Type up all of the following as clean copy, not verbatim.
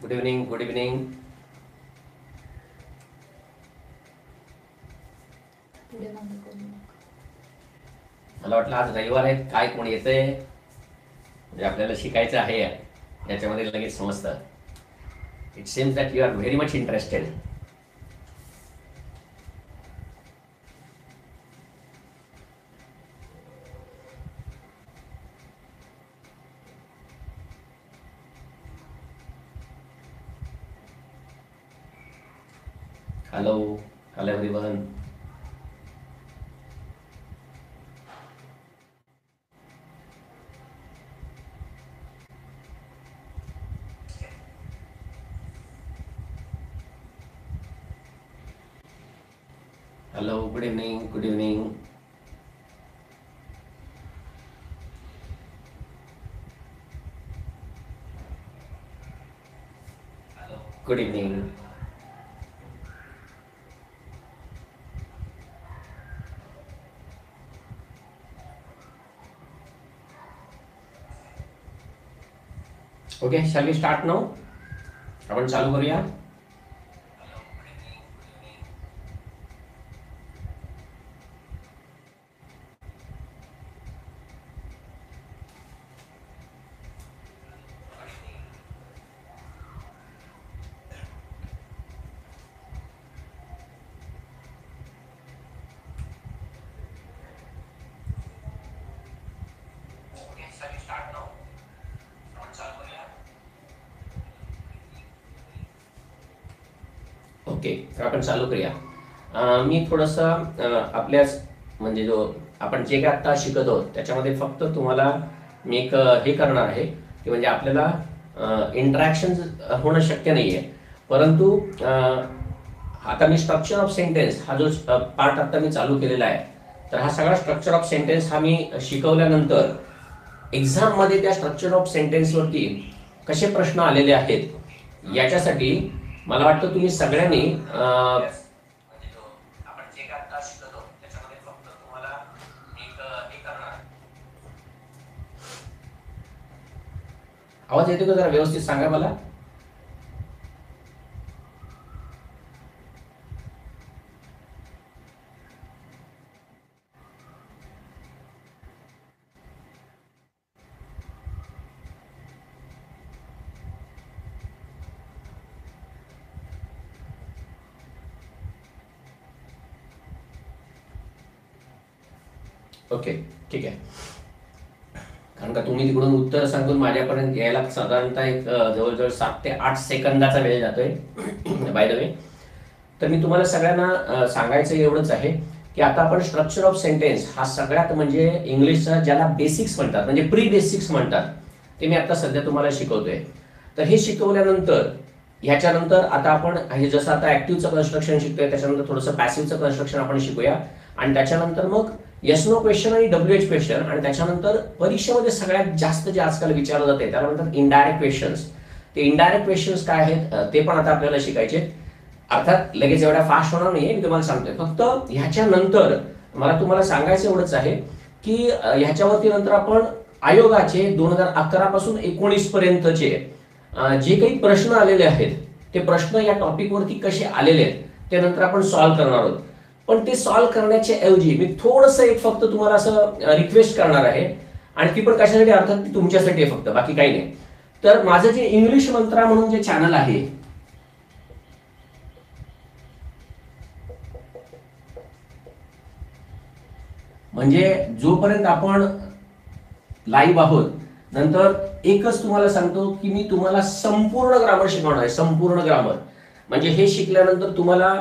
Good evening. Good evening. मला वाटलं आज रविवार आहे, काय कोण येतंय, म्हणजे आपल्याला शिकायचं आहे याच्यामध्ये लगेच समजतं. It seems that you are very much interested. Hello hello everyone. Hello good evening. Good evening. Good evening. Okay, shall we start now. आपण चालू करूया. ओके, तर आपण चालू करूया. मी थोडंसं आपल्याच म्हणजे जो आपण जे काय आत्ता शिकत आहोत त्याच्यामध्ये फक्त तुम्हाला मी एक हे करणार आहे की म्हणजे आपल्याला इंटरॅक्शन होणं शक्य नाही आहे, परंतु आता मी स्ट्रक्चर ऑफ सेंटेन्स हा जो पार्ट आता मी चालू केलेला आहे, तर हा सगळा स्ट्रक्चर ऑफ सेंटेन्स हा मी शिकवल्यानंतर एक्झाममध्ये त्या स्ट्रक्चर ऑफ सेंटेन्सवरती कसे प्रश्न आलेले आहेत याच्यासाठी मला वाटतं तुम्ही सगळ्यांनी आपण जे काय आता शिकतो त्याच्यामध्ये फक्त तुम्हाला एक हे करणार. आवाज येतो का जरा व्यवस्थित सांगा मला. ओके ठीक आहे. कारण का तुम्ही तिकडून उत्तर सांगून माझ्यापर्यंत यायला साधारणतः एक जवळजवळ 7 ते 8 सेकंदाचा वेळ जातोय बाय द वे. तर मी तुम्हाला सगळ्यांना सांगायचं एवढंच आहे की आता आपण स्ट्रक्चर ऑफ सेंटेन्स हा सगळ्यात म्हणजे इंग्लिशचा ज्याला बेसिक्स म्हणतात म्हणजे प्री बेसिक्स म्हणतात ते मी आता सध्या तुम्हाला शिकवतोय. तर हे शिकवल्यानंतर ह्याच्यानंतर आता आपण हे जसं आता ऍक्टिव्हचं कन्स्ट्रक्शन शिकतोय त्याच्यानंतर थोडंसं पॅसिव्हचं कन्स्ट्रक्शन आपण शिकूया आणि त्याच्यानंतर मग येस नो क्वेश्चन आणि WH क्वेश्चन आणि त्याच्यानंतर परीक्षेमध्ये सगळ्यात जास्त जे आजकाल विचारलं जाते त्याला म्हणतात इनडायरेक्ट क्वेश्चन्स. ते इनडायरेक्ट क्वेश्चन्स काय आहेत ते पण आता आपल्याला शिकायचे. अर्थात लगेच एवढ्या फास्ट होणार नाहीये, मी तुम्हाला सांगतोय. फक्त ह्याच्यानंतर मला तुम्हाला सांगायचं एवढंच आहे की ह्याच्यावरती नंतर आपण आयोगाचे 2011 पासून 19 पर्यंतचे जे काही प्रश्न आलेले आहेत ते प्रश्न या टॉपिकवरती कसे आलेले आहेत ते नंतर आपण सॉल्व्ह करणार आहोत. पण ते सॉल्व्ह करण्याच्या ऐवजी मी थोडंसं एक फक्त तुम्हाला असं रिक्वेस्ट करणार आहे आणि ती पण कशासाठी, अर्थात तुमच्यासाठी आहे फक्त, बाकी काही नाही. तर माझं जे इंग्लिश मंत्रा म्हणून जे चॅनल आहे म्हणजे जोपर्यंत आपण लाईव्ह आहोत नंतर एकच तुम्हाला सांगतो की मी तुम्हाला संपूर्ण ग्रामर शिकवणार आहे. संपूर्ण ग्रामर म्हणजे हे शिकल्यानंतर तुम्हाला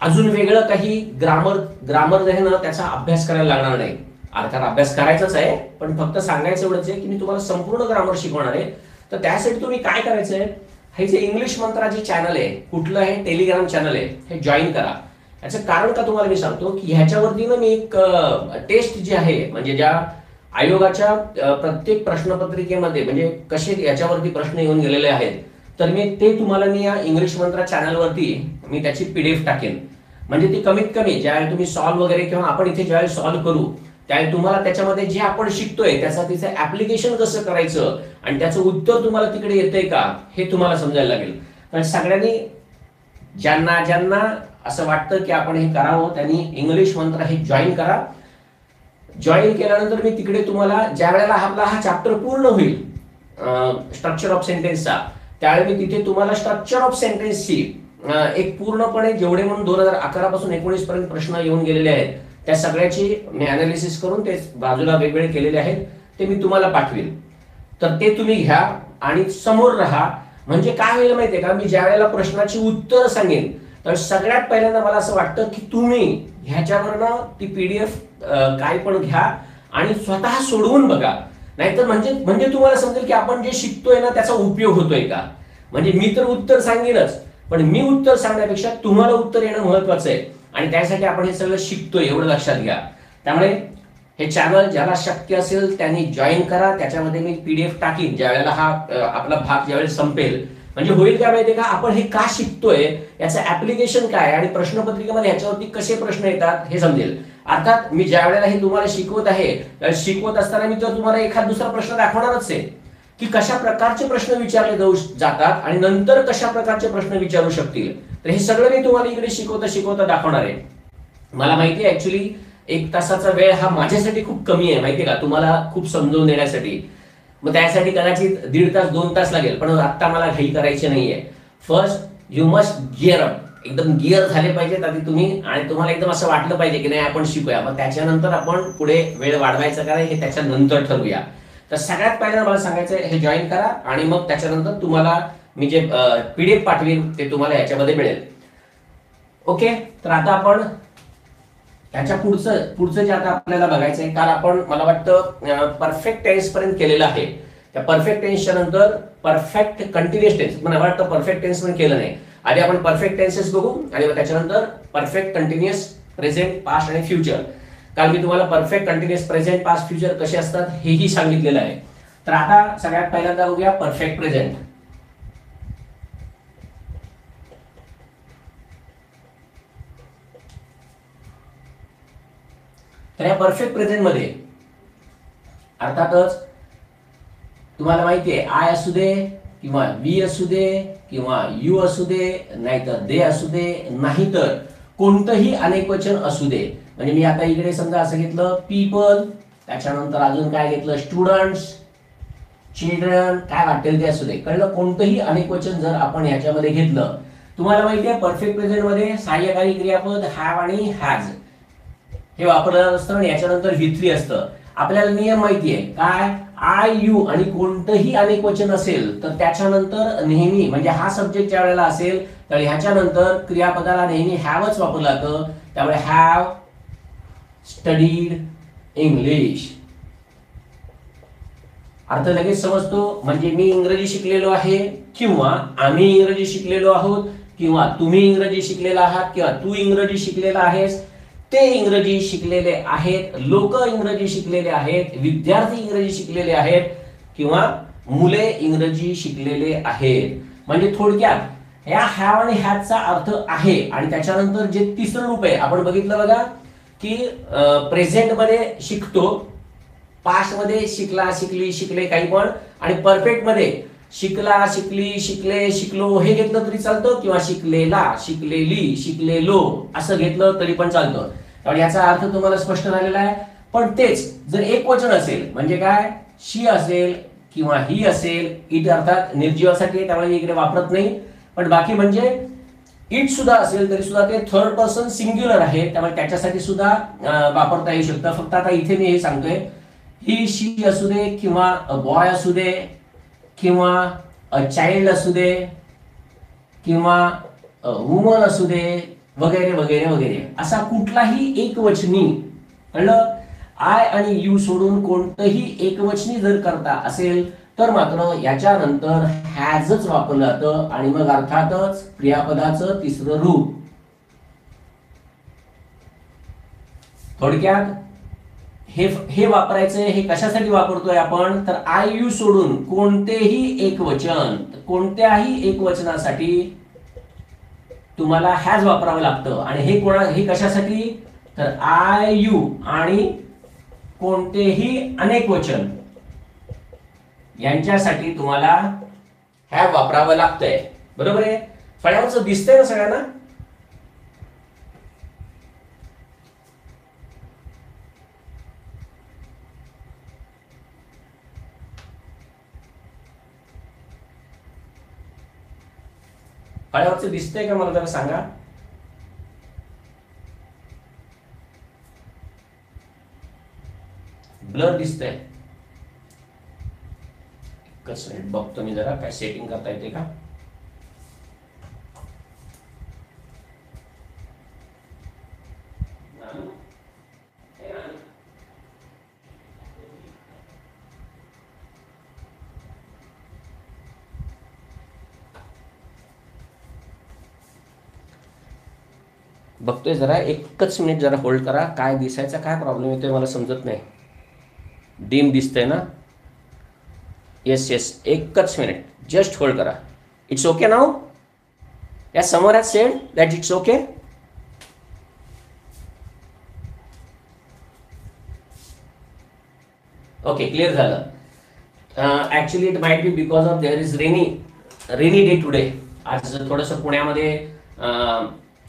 अजून वेगळं काही ग्रामर जे आहे ना त्याचा अभ्यास करायला लागणार नाही. अर्थात अभ्यास करायचाच आहे पण फक्त सांगायचं एवढंच आहे की मी तुम्हाला संपूर्ण ग्रामर शिकवणार आहे. तर त्यासाठी तुम्ही काय करायचंय, हे जे इंग्लिश मंत्रा जे चॅनल आहे, कुठलं आहे, टेलिग्राम चॅनल आहे, हे जॉईन करा. याचं कारण का तुम्हाला मी सांगतो की ह्याच्यावरती ना मी एक टेस्ट जी आहे म्हणजे ज्या आयोगाच्या प्रत्येक प्रश्नपत्रिकेमध्ये म्हणजे कसे याच्यावरती प्रश्न येऊन गेलेले आहेत तर मी या इंग्लिश मंत्रा चॅनलवरती मी त्याची PDF टाकेन. म्हणजे ती कमीत कमी ज्यावेळी तुम्ही सॉल्व्ह वगैरे किंवा आपण इथे ज्यावेळी सॉल्व्ह करू त्यामुळे तुम्हाला त्याच्यामध्ये जे आपण शिकतोय त्याचा तिचं ऍप्लिकेशन कसं करायचं आणि त्याचं उत्तर तुम्हाला तिकडे येतंय का हे तुम्हाला समजायला लागेल. कारण सगळ्यांनी ज्यांना ज्यांना असं वाटतं की आपण हे करावं त्यांनी इंग्लिश मंत्र हे जॉईन करा. जॉईन केल्यानंतर मी तिकडे तुम्हाला ज्या वेळेला आपला हा चॅप्टर पूर्ण होईल स्ट्रक्चर ऑफ सेंटेन्सचा, त्यावेळी मी तिथे तुम्हाला स्ट्रक्चर ऑफ सेंटेन्सची एक पूर्णपणे जेवढे म्हणून 2011 पासून 19 पर्यंत प्रश्न येऊन गेलेले आहेत त्या सगळ्याची मी अनालिसिस करून ते बाजूला वेगवेगळे केलेले आहेत ते मी तुम्हाला पाठवेल. तर ते तुम्ही घ्या आणि समोर राहा. म्हणजे काय होईल माहितीये का, मी ज्या वेळेला प्रश्नाची उत्तर सांगेन तर सगळ्यात पहिल्यांदा मला असं वाटतं की तुम्ही ह्याच्यावरनं ती PDF काय पण घ्या आणि स्वतः सोडवून बघा. नाहीतर म्हणजे तुम्हाला समजेल की आपण जे शिकतोय ना त्याचा उपयोग होतोय का. म्हणजे मी तर उत्तर सांगेनच, पण मी उत्तर सांगण्यापेक्षा तुम्हाला उत्तर येणं महत्वाचं आहे आणि त्यासाठी आपण हे सगळं शिकतोय एवढं लक्षात घ्या. त्यामुळे हे चॅनल ज्याला शक्य असेल त्यांनी जॉईन करा. त्याच्यामध्ये मी PDF टाकीन ज्या वेळेला हा आपला भाग ज्यावेळेस संपेल. म्हणजे होईल काय माहितीये का, आपण हे का शिकतोय याचं ऍप्लिकेशन काय आणि प्रश्नपत्रिकेमध्ये ह्याच्यावरती कसे प्रश्न येतात हे समजेल. अर्थात मी ज्या वेळेला हे तुम्हाला शिकवत आहे शिकवत असताना मी तर तुम्हाला एखाद दुसरा प्रश्न दाखवणारच आहे की कशा प्रकारचे प्रश्न विचारले जातात आणि नंतर कशा प्रकारचे प्रश्न विचारू शकतील. तर हे सगळं मी तुम्हाला इकडे शिकवता दाखवणार आहे. मला माहिती आहे ऍक्च्युली 1 तासाचा वेळ हा माझ्यासाठी खूप कमी आहे माहितीये का, तुम्हाला खूप समजून देण्यासाठी. मग त्यासाठी कदाचित 1.5 तास 2 तास लागेल, पण आता मला घाई करायची नाहीये. First you must gear up. एकदम गिअर झाले पाहिजेत आधी तुम्ही आणि तुम्हाला एकदम असं वाटलं पाहिजे की नाही आपण शिकूया. मग त्याच्यानंतर आपण पुढे वेळ वाढवायचा काय हे त्याच्यानंतर ठरवूया. तर सगळ्यात पहिल्यांदा मला सांगायचं हे जॉईन करा आणि मग त्याच्यानंतर तुम्हाला मी जे PDF पाठवीन ते तुम्हाला याच्यामध्ये मिळेल. ओके, तर आता आपण याच्या पुढचं जे आता आपल्याला बघायचं आहे, काल आपण मला वाटतं परफेक्ट टेन्स पर्यंत केलेलं आहे. त्या परफेक्ट टेन्सच्या नंतर परफेक्ट कंटिन्युअस टेन्स, मला वाटतं परफेक्ट टेन्स पण केलं नाही. आधी आपण परफेक्ट टेन्सेस बघू आणि मग त्याच्यानंतर परफेक्ट कंटिन्युअस प्रेझेंट पास्ट आणि फ्युचर. काल मी तुम्हाला perfect continuous present past future कसे असतात हेही सांगितलेलं आहे. तर आता सगळ्यात पहिल्यांदा बघूया परफेक्ट प्रेझेंट. तर या परफेक्ट प्रेझेंट मध्ये अर्थातच तुम्हाला माहिती आहे आय असू दे किंवा वी असू दे किंवा यू असू दे नाहीतर दे असू दे नाहीतर कोणतंही अनेकवचन असू दे. म्हणजे मी आता इकडे समजा असं घेतलं पीपल, त्याच्यानंतर अजून काय घेतलं स्टुडंट्स, चिल्ड्रन, काय वाटेल ते असू दे. कळलं, कोणतंही अनेकवचन जर आपण याच्यामध्ये घेतलं, तुम्हाला माहिती आहे परफेक्ट प्रेझेंट मध्ये सहाय्यकारी क्रियापद हॅव आणि हॅज हे वापरलेलं असतं आणि याच्यानंतर V3 असतं. आपल्याला नियम माहिती आहे काय, आय यू आणि कोणतंही अनेकवचन असेल तर त्याच्यानंतर नेहमी म्हणजे हा सब्जेक्ट ज्या वेळेला असेल तर ह्याच्यानंतर क्रियापदाला नेहमी हॅवच वापरलं जातं. त्यामुळे हॅव स्टडीड इंग्लिश अर्थ लगेच समजतो. म्हणजे मी इंग्रजी शिकलेलो आहे किंवा आम्ही इंग्रजी शिकलेलो आहोत किंवा तुम्ही इंग्रजी शिकलेला आहात किंवा तू इंग्रजी शिकलेला आहेस, ते इंग्रजी शिकलेले आहेत, लोक इंग्रजी शिकलेले आहेत, विद्यार्थी इंग्रजी शिकलेले आहेत किंवा मुले इंग्रजी शिकलेले आहेत. म्हणजे थोडक्यात या हॅव आणि हॅजचा अर्थ आहे आणि त्याच्यानंतर जे तिसरं रूप आहे आपण बघितलं बघा की प्रेझेंट मध्ये शिकतो, पास्ट मध्ये शिकला, शिकली, शिकले काही पण, आणि परफेक्ट मध्ये शिकला, शिकली, शिकले, शिकलो हे घेतलं तरी चालतं किंवा शिकलेला, शिकलेली, शिकलेलो असं घेतलं तरी पण चालतं. त्यामुळे याचा अर्थ तुम्हाला स्पष्ट झालेला आहे. पण तेच जर एक वचन असेल म्हणजे काय, शी असेल किंवा ही असेल, इट अर्थात निर्जीवासाठी त्यामुळे मी इकडे वापरत नाही, पण बाकी म्हणजे इट सुद्धा असेल तरी सुद्धा ते थर्ड पर्सन सिंग्युलर आहे त्यामुळे त्याच्यासाठी सुद्धा वापरता येऊ शकतं. फक्त आता इथे मी हे सांगतोय ही शी असू दे किंवा बॉय असू दे किंवा अ चाइल्ड असू दे किंवा वुमन असू दे वगैरे वगैरे वगैरे, असा कुठलाही एकवचनी, कळलं, आय आणि यू सोडून कोणतंही एकवचनी जर करता असेल तर मात्र याच्यानंतर हॅजच वापरलं जातं आणि मग अर्थातच क्रियापदाचं तिसरं रूप. थोडक्यात हे वापरायचं, हे कशासाठी वापरतोय आपण तर आय यू सोडून कोणतेही एकवचन, कोणत्याही एकवचनासाठी तुम्हाला हॅज वापरावं लागतं. आणि हे कशासाठी तर आय यू आणि कोणतेही अनेक वचन यांच्यासाठी तुम्हाला हॅव वापरावं लागतंय. बरोबर आहे. फळ्यावरचं दिसतंय ना सगळ्यांना? फळ्यावरचं दिसतंय का मला जरा सांगा. ब्लर दिसतंय. एकच मिनिट बघतो मी जरा काय सेटिंग करता येते का. बघतोय जरा, एकच मिनिट जरा होल्ड करा. काय दिसायचा काय प्रॉब्लेम येतोय मला समजत नाही. डीम दिसतंय ना. येस येस, एकच मिनिट जस्ट होल्ड करा. It's okay now. या समोर has said that it's okay. Okay, clear झालं. Actually it might be because of there is rainy day today. आज थोडंसं पुण्यामध्ये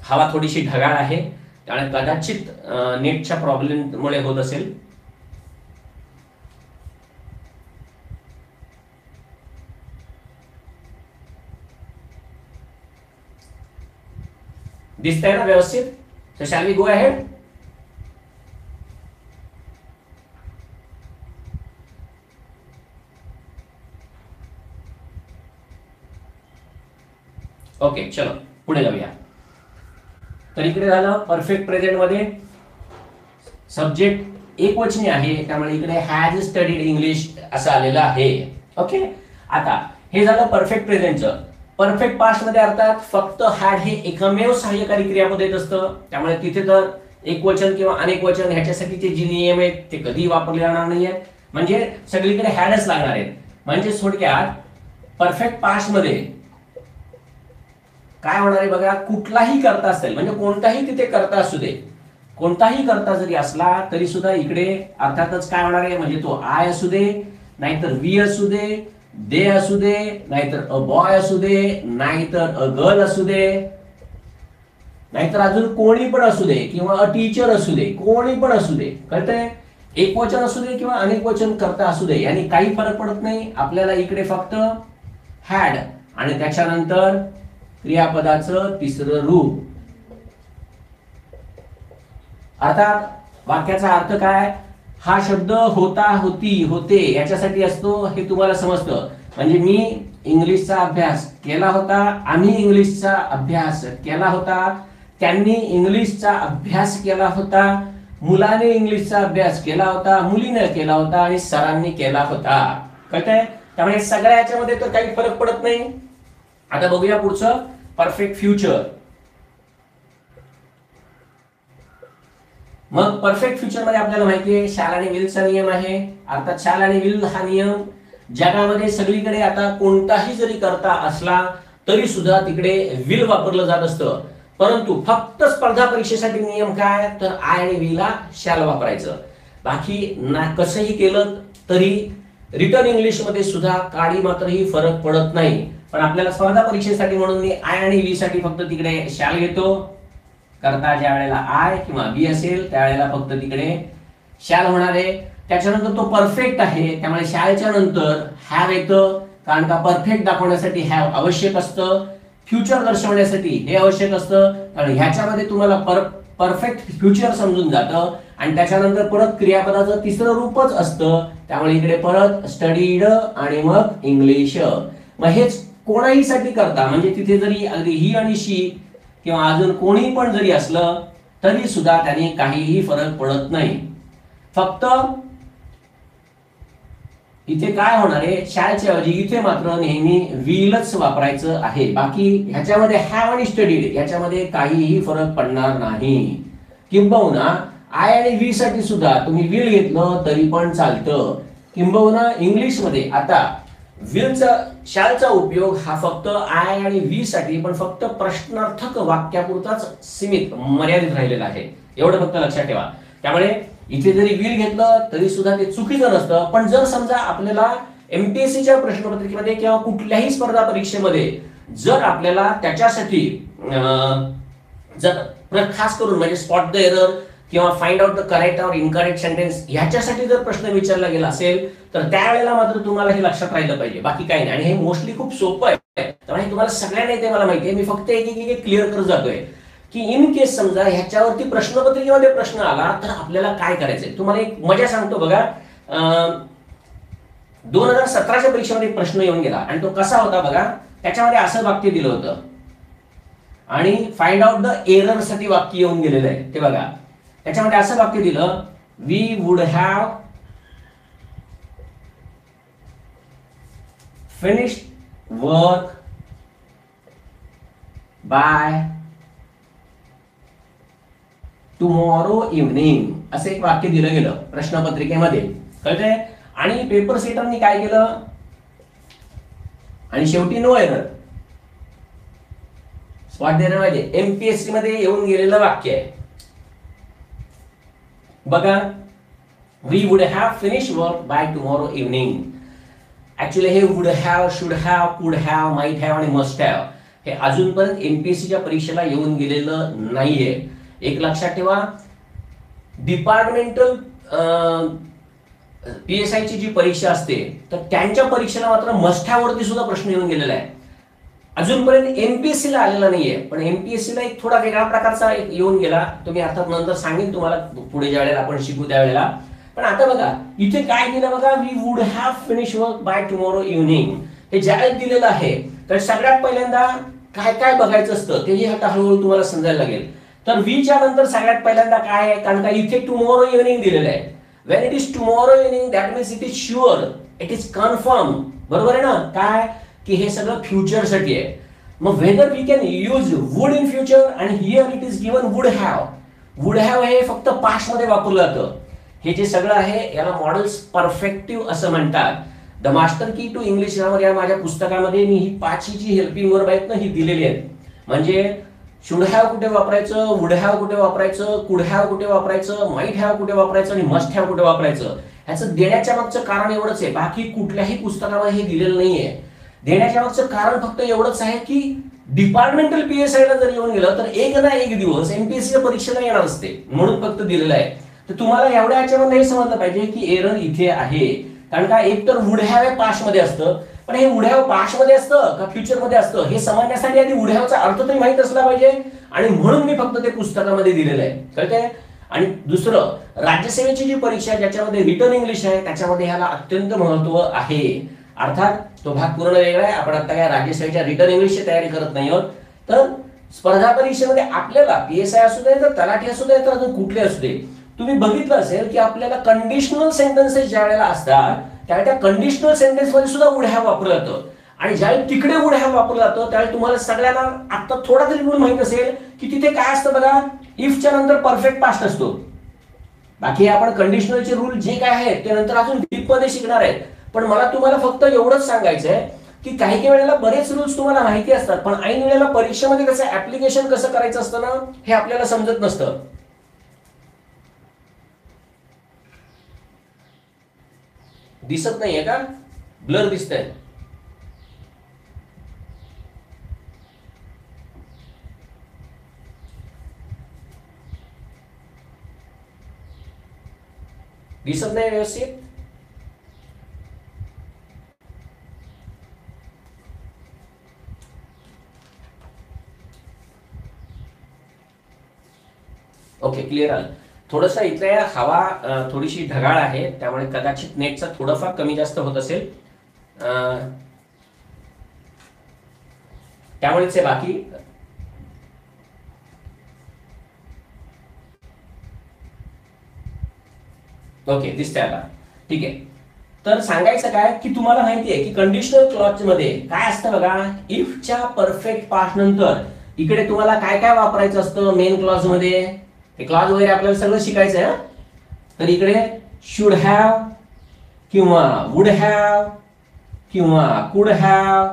हवा थोडीशी ढगाळ आहे, त्यामुळे कदाचित नेटच्या प्रॉब्लेममुळे होत असेल. दिसतंय ना व्यवस्थित? So shall we go ahead? Okay, चलो पुढे जाऊया. तर इकडे झालं परफेक्ट प्रेझेंट मध्ये सब्जेक्ट एकवचनी आहे, त्यामुळे इकडे हॅज स्टडीड इंग्लिश असं आलेलं आहे. ओके, आता हे झालं परफेक्ट प्रेझेंटचं. परफेक्ट पास्ट मध्ये अर्थात फक्त हॅड हे एकमेव सहाय्यकारी क्रियापद येत असतं, त्यामुळे तिथे तर एकवचन किंवा अनेक वचन ह्याच्यासाठीचे जे नियम आहेत ते कधी वापरले जाणार नाहीये. म्हणजे सगळीकडे हॅडच लागणार आहेत. म्हणजे थोडक्यात परफेक्ट पास्ट मध्ये काय होणार आहे बघा, कुठलाही करता असेल म्हणजे कोणताही तिथे करता असू दे, कोणताही करता जरी असला तरी सुद्धा इकडे अर्थातच काय होणार आहे, म्हणजे तो आय असू दे, नाहीतर वी असू दे, दे असू दे, नाहीतर अ बॉय असू दे, नाहीतर अ गर्ल असू दे, नाहीतर अजून कोणी पण असू दे, किंवा अ टीचर असू दे, कोणी पण असू दे. कळतंय? एक वचन असू दे किंवा अनेक वचन करता असू दे, यानी काही फरक पडत नाही. आपल्याला इकडे फक्त हॅड आणि त्याच्यानंतर क्रियापदाचं तिसरं रूप. अर्थात वाक्याचा अर्थ काय, हा शब्द होता, होती, होते याच्यासाठी असतो हे तुम्हाला समजतं. म्हणजे मी इंग्लिशचा अभ्यास केला होता, आम्ही इंग्लिशचा अभ्यास केला होता, त्यांनी इंग्लिशचा अभ्यास केला होता, मुलाने इंग्लिशचा अभ्यास केला होता, मुलीने केला होता आणि सरांनी केला होता. कळतंय? त्यामुळे सगळ्या याच्यामध्ये तर काही फरक पडत नाही. आता बघूया पुढचं परफेक्ट फ्युचर. मग परफेक्ट फ्युचर मध्ये आपल्याला माहिती आहे शॅल आणि विलचा नियम आहे. अर्थात शॅल आणि विल हा नियम जगामध्ये सगळीकडे आता कोणताही जरी करता असला तरी सुद्धा तिकडे विल वापरलं जात असतं. परंतु फक्त स्पर्धा परीक्षेसाठी नियम काय, तर आय आणि विल ला शॅल वापरायचं. बाकी ना कसंही केलं तरी रिटर्न इंग्लिश मध्ये सुद्धा काडी मात्रही फरक पडत नाही. पण आपल्याला स्पर्धा परीक्षेसाठी म्हणून मी आय आणि वी साठी फक्त तिकडे शॅल घेतो. करता ज्या वेळेला आय किंवा बी असेल त्यावेळेला फक्त तिकडे शॅल होणार आहे. त्याच्यानंतर तो परफेक्ट आहे त्यामुळे शॅलच्या नंतर हॅव येतं, कारण का परफेक्ट दाखवण्यासाठी हॅव आवश्यक असतं, फ्युचर दर्शवण्यासाठी हे आवश्यक असतं. कारण ह्याच्यामध्ये तुम्हाला परफेक्ट फ्युचर समजून जातं आणि त्याच्यानंतर परत क्रियापदाचं तिसरं रूपच असतं. त्यामुळे इकडे परत स्टडीड आणि मग इंग्लिश. मग हेच कोणाही साठी करता म्हणजे तिथे जरी अगदी ही आणि शी किंवा अजून कोणी पण जरी असलं तरी सुद्धा त्याने काहीही फरक पडत नाही. फक्त इथे काय होणार आहे, शॅलच्या ऐवजी इथे मात्र नेहमी विलच वापरायचं आहे. बाकी ह्याच्यामध्ये हॅव आणि स्टडीड याच्यामध्ये काहीही फरक पडणार नाही. किंबहुना आय आणि वी साठी सुद्धा तुम्ही विल घेतलं तरी पण चालतं. किंबहुना इंग्लिश मध्ये आता विलचा शॅलचा उपयोग हा फक्त आय आणि वी साठी पण फक्त प्रश्नार्थक वाक्यापुरताच सीमित मर्यादित राहिलेला आहे. एवढं फक्त लक्षात ठेवा. त्यामुळे इथे जरी विल घेतलं तरी सुद्धा ते चुकीचं नसतं. पण जर समजा आपल्याला एमपीएससीच्या प्रश्नपत्रिकेमध्ये किंवा कुठल्याही स्पर्धा परीक्षेमध्ये जर आपल्याला त्याच्यासाठी जर खास करून म्हणजे स्पॉट द एरर किंवा फाइंड आउट द करेक्ट और इनकरेक्ट सेंटेन्स ह्याच्यासाठी जर प्रश्न विचारला गेला असेल तर त्यावेळेला मात्र तुम्हाला हे लक्षात राहिलं पाहिजे, बाकी काही नाही. आणि हे मोस्टली खूप सोपं आहे, त्यामुळे तुम्हाला सगळ्यांना येते मला माहिती आहे. मी फक्त एक क्लिअर करत जातोय की इन केस समजा ह्याच्यावरती प्रश्नपत्रिकेमध्ये प्रश्न आला तर आपल्याला काय करायचंय. तुम्हाला एक मजा सांगतो बघा. 2017च्या परीक्षेमध्ये एक प्रश्न येऊन गेला आणि तो कसा होता बघा. त्याच्यामध्ये असं वाक्य दिलं होतं आणि फाइंड आउट द एरर साठी वाक्य येऊन गेलेलं आहे ते बघा. त्याच्यामध्ये असं वाक्य दिलं, we would have finished work by tomorrow evening असं एक वाक्य दिलं गेलं प्रश्नपत्रिकेमध्ये, कळतंय. आणि पेपर सेटरनी काय केलं आणि शेवटी नो एरर स्पॉट देणार पाहिजे. एमपीएससी मध्ये येऊन गेलेलं वाक्य आहे बघा. We would have finish work by tomorrow evening. Actually हे would have, should have, could have, might have आणि मस्ट हॅव हे अजूनपर्यंत एमपीएससीच्या परीक्षेला येऊन गेलेलं नाहीये. एक लक्षात ठेवा, डिपार्टमेंटल पीएसआय ची जी परीक्षा असते तर त्यांच्या परीक्षेला मात्र मस्ट हॅव वरती सुद्धा प्रश्न येऊन गेलेला आहे. अजूनपर्यंत एमपीएससी ला आलेला नाहीये, पण एमपीएससी ला एक थोडा वेगळ्या प्रकारचा येऊन गेला. तुम्ही अर्थात नंतर सांगेन तुम्हाला पुढे ज्या वेळेला आपण शिकू त्यावेळेला. पण आता बघा इथे काय दिलं बघा, we would have finish work by tomorrow evening. हे ज्यावेळेस दिलेलं आहे तर सगळ्यात पहिल्यांदा काय काय बघायचं असतं तेही आता हळूहळू तुम्हाला समजायला लागेल. तर वीच्या नंतर सगळ्यात पहिल्यांदा काय आहे, कारण का इथे टुमॉरो इव्हनिंग दिलेलं आहे. When it is tomorrow evening that means it is sure, it is confirm. बरोबर आहे ना. काय की हे सगळं फ्युचर साठी आहे. मग whether we can use would in future आणि here it is given would have. Would have हे फक्त पास्ट मध्ये वापरलं जातं. हे जे सगळं आहे याला मॉडेल्स परफेक्टिव्ह असं म्हणतात. द मास्टर की टू इंग्लिश ग्रामर या माझ्या पुस्तकामध्ये मी ही 5 जी हेल्पिंग वर्ब आहेत ना ही दिलेली आहेत. म्हणजे शुड हॅव कुठे वापरायचं, वुड हॅव कुठे वापरायचं, कुड हॅव कुठे वापरायचं, माइट हॅव कुठे वापरायचं आणि मस्ट हॅव कुठे वापरायचं. ह्याचं देण्याच्या मागचं कारण एवढंच आहे, बाकी कुठल्याही पुस्तकामध्ये हे दिलेलं नाहीये. देण्याच्या मागचं कारण फक्त एवढंच आहे की डिपार्टमेंटल पीएसआय ला जर येऊन गेलं तर एक ना एक दिवस एमपीएससी परीक्षेला येणार असते, म्हणून फक्त दिलेलं आहे. तर तुम्हाला एवढ्या ह्याच्यामध्ये हे समजलं पाहिजे की एरर इथे आहे. कारण का एक तर वुड हॅव हे पास्ट मध्ये असतं, पण हे वुड हॅव पास्ट मध्ये असतं का फ्युचर मध्ये असतं हे समजण्यासाठी आधी वुड हॅवचा अर्थ तरी माहित असला पाहिजे. आणि म्हणून मी फक्त ते पुस्तकामध्ये दिलेलं आहे, कळतंय. आणि दुसरं, राज्यसेवेची जी परीक्षा ज्याच्यामध्ये रिटर्न इंग्लिश आहे त्याच्यामध्ये ह्याला अत्यंत महत्व आहे. अर्थात तो भाग पूर्ण वेगळा आहे. आपण आता काय राज्यसेवेच्या रिटर्न इंग्लिशची तयारी करत नाही आहोत. तर स्पर्धा परीक्षेमध्ये आपल्याला पीएसआय असू दे तर तलाठी असू दे तर अजून कुठले असू दे, तुम्ही बघितलं असेल की आपल्याला कंडिशनल सेंटेन्सेस ज्या वेळेला असतात त्यावेळी त्या कंडिशनल सेंटेन्स मध्ये सुद्धा वुड हॅव वापरलं जातं. आणि ज्यावेळी तिकडे वुड हॅव वापरलं जातं त्यावेळी तुम्हाला सगळ्यांना आता थोडा तरी रूल माहित असेल की तिथे काय असतं बघा, इफच्या नंतर परफेक्ट पास्ट असतो. बाकी आपण कंडिशनलचे रूल जे काय आहेत ते नंतर अजून डीप मध्ये शिकणार आहेत. पण मला तुम्हाला फक्त एवढंच सांगायचंय की काही काही वेळेला बरेच रूल्स तुम्हाला माहिती असतात, पण ऐन वेळेला परीक्षेमध्ये त्याचं ऍप्लिकेशन कसं करायचं असतं ना हे आपल्याला समजत नसतं. दिसत नाहीये का, ब्लर दिसतंय. दिसत नाही व्यवस्थित. ओके, क्लिअर आलं. थोडंसं इथे हवा थोडीशी ढगाळ आहे त्यामुळे कदाचित नेटचा थोडंफार कमी जास्त होत असेल, त्यामुळेच आहे. बाकी ओके दिसतंय आता, ठीक आहे. तर सांगायचं काय की तुम्हाला माहिती आहे की कंडिशनल क्लॉज मध्ये काय असतं बघा, इफच्या परफेक्ट पास्ट नंतर इकडे तुम्हाला काय काय वापरायचं असतं मेन क्लॉज मध्ये. हे क्लॉज वगैरे आपल्याला सगळं शिकायचं आहे. तर इकडे शुड हॅव किंवा वुड हॅव किंवा कुड हॅव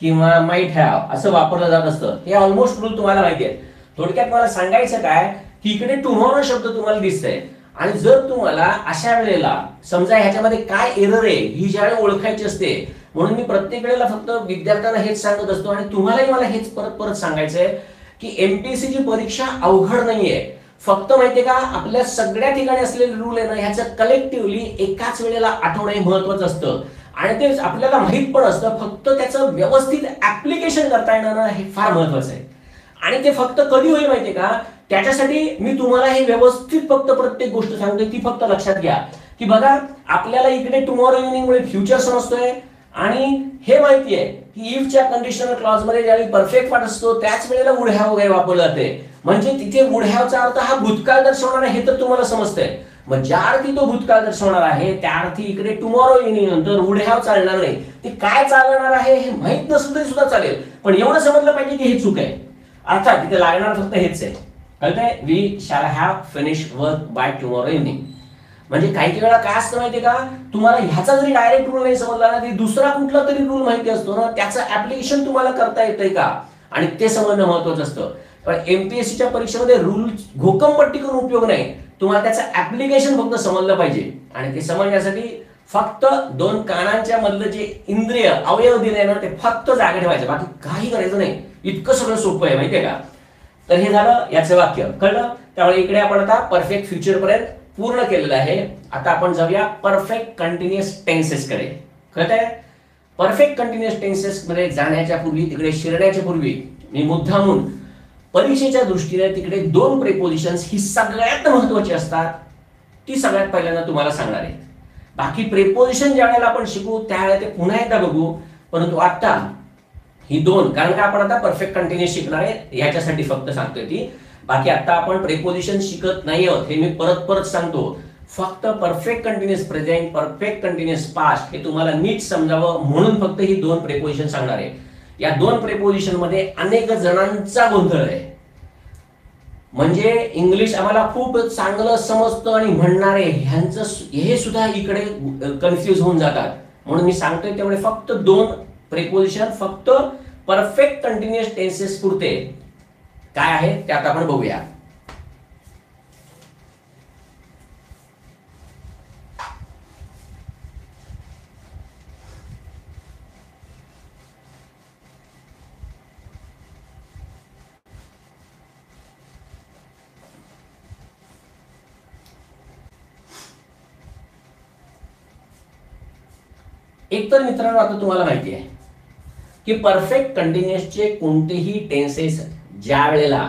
किंवा माइट हॅव असं वापरलं जात असतं. हे ऑलमोस्ट रूल तुम्हाला माहिती आहे. थोडक्यात मला सांगायचं काय की इकडे टुमॉरो शब्द तुम्हाला दिसतंय आणि जर तुम्हाला अशा वेळेला समजा ह्याच्यामध्ये काय एरर आहे ही ज्यावेळेला ओळखायची असते, म्हणून मी प्रत्येक वेळेला फक्त विद्यार्थ्यांना हेच सांगत असतो आणि तुम्हालाही मला हेच परत परत सांगायचंय की एमपीएससी ची परीक्षा अवघड नाहीये. फक्त माहितीये का आपल्या सगळ्या ठिकाणी असलेले रूल आहे ना ह्याचं कलेक्टिव्हली एकाच वेळेला आठवणं हे महत्वाचं असतं आणि ते आपल्याला माहित पण असतं, फक्त त्याचं व्यवस्थित ऍप्लिकेशन करता येणं हे फार महत्वाचं आहे. आणि ते फक्त कधी होईल माहितीये का, त्याच्यासाठी मी तुम्हाला हे व्यवस्थित फक्त प्रत्येक गोष्ट सांगतोय ती फक्त लक्षात घ्या की बघा आपल्याला इकडे टुमॉरो इव्हनिंग मुळे फ्युचर समजतोय आणि हे माहिती आहे की इफच्या कंडिशनल क्लॉज मध्ये ज्यावेळी परफेक्ट पार्ट असतो त्याच वेळेला वुड हॅव वगैरे वापरले जाते, म्हणजे तिथे वुड हॅवचा अर्थ हा भूतकाळ दर्शवणार आहे हे तर तुम्हाला समजतंय. मग ज्या अर्थी तो भूतकाळ दर्शवणार आहे त्या अर्थी इकडे टुमॉरो इव्हनिंग नंतर वुड हॅव चालणार नाही. ते काय चालणार आहे हे माहित नसलं तरी सुद्धा चालेल, पण एवढं समजलं पाहिजे की हे चूक आहे. अर्थात तिथे लागणार फक्त हेच आहे, कळतंय, we shall have finish work by tomorrow evening. म्हणजे काही वेळा काय असतं माहितीये का, तुम्हाला ह्याचा जरी डायरेक्ट रूल नाही समजला ना तरी दुसरा कुठला तरी रूल माहिती असतो ना त्याचं ऍप्लिकेशन तुम्हाला करता येतंय का आणि ते समजणं महत्वाचं असतं. पण एमपीएससीच्या परीक्षेमध्ये रूल घोकमपट्टी करून उपयोग नाही, तुम्हाला त्याचं ऍप्लिकेशन फक्त समजलं पाहिजे आणि ते समजण्यासाठी फक्त दोन कानांच्या मधलं जे इंद्रिय अवयव दिले ना ते फक्त जागे ठेवायचे, बाकी काही करायचं नाही. इतकं सगळं सोपं आहे माहितीये का. तर हे झालं याचं वाक्य, कळलं. त्यामुळे इकडे आपण आता परफेक्ट फ्युचर पर्यंत पूर्ण केलेलं आहे. आता आपण जाऊया परफेक्ट कंटिन्युअस टेन्सेस कडे, कळतंय. परफेक्ट कंटिन्युअस टेन्सेस मध्ये जाण्याच्या पूर्वी तिकडे शिरण्याच्या पूर्वी मी मुद्दामून परीक्षेच्या दृष्टीने तिकडे दोन प्रेपोजिशन्स ही सगळ्यात महत्वाची असतात ती सगळ्यात पहिल्यांदा तुम्हाला सांगणार आहे. बाकी प्रेपोजिशन ज्या वेळेला आपण शिकू त्यावेळेला ते पुन्हा एकदा बघू, परंतु आता ही दोन, कारण का आपण आता परफेक्ट कंटिन्युअस शिकणार आहे ह्याच्यासाठी फक्त सांगतोय ती. बाकी आता आपण प्रेपोजिशन शिकत नाही आहोत हे मी परत परत सांगतो. फक्त perfect continuous present, perfect continuous past हे तुम्हाला नीट समजावं म्हणून फक्त ही दोन प्रेपोजिशन सांगणार आहे. या दोन प्रेपोजिशन मध्ये अनेक जणांचा गोंधळ आहे, म्हणजे इंग्लिश आम्हाला खूप चांगलं समजतं आणि म्हणणारे ह्यांचं हे सुद्धा इकडे कन्फ्युज होऊन जातात. म्हणून मी सांगतोय तेवढे फक्त दोन प्रेपोजिशन फक्त परफेक्ट कंटिन्युअस टेन्सेस पुरते काय आहे ते आता आपण बघूया. एक तर मित्रांनो आता तुम्हाला माहिती आहे की परफेक्ट कंटिन्युअसचे कोणतेही टेन्सेस ज्या वेळेला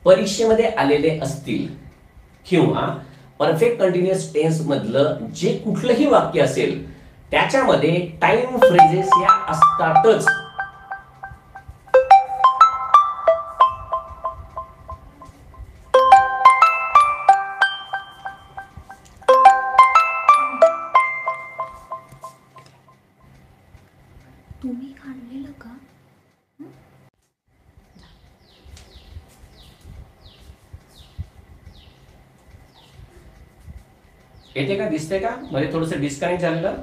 परीक्षेमध्ये आलेले असतील किंवा परफेक्ट कंटिन्युअस टेन्स मधलं जे कुठलंही वाक्य असेल त्याच्यामध्ये टाइम फ्रेजेस या असतातच. तुम्ही काढलेलं का? येते का, दिसतंय का मध्ये थोडस डिस्कनेक्ट झालेलं.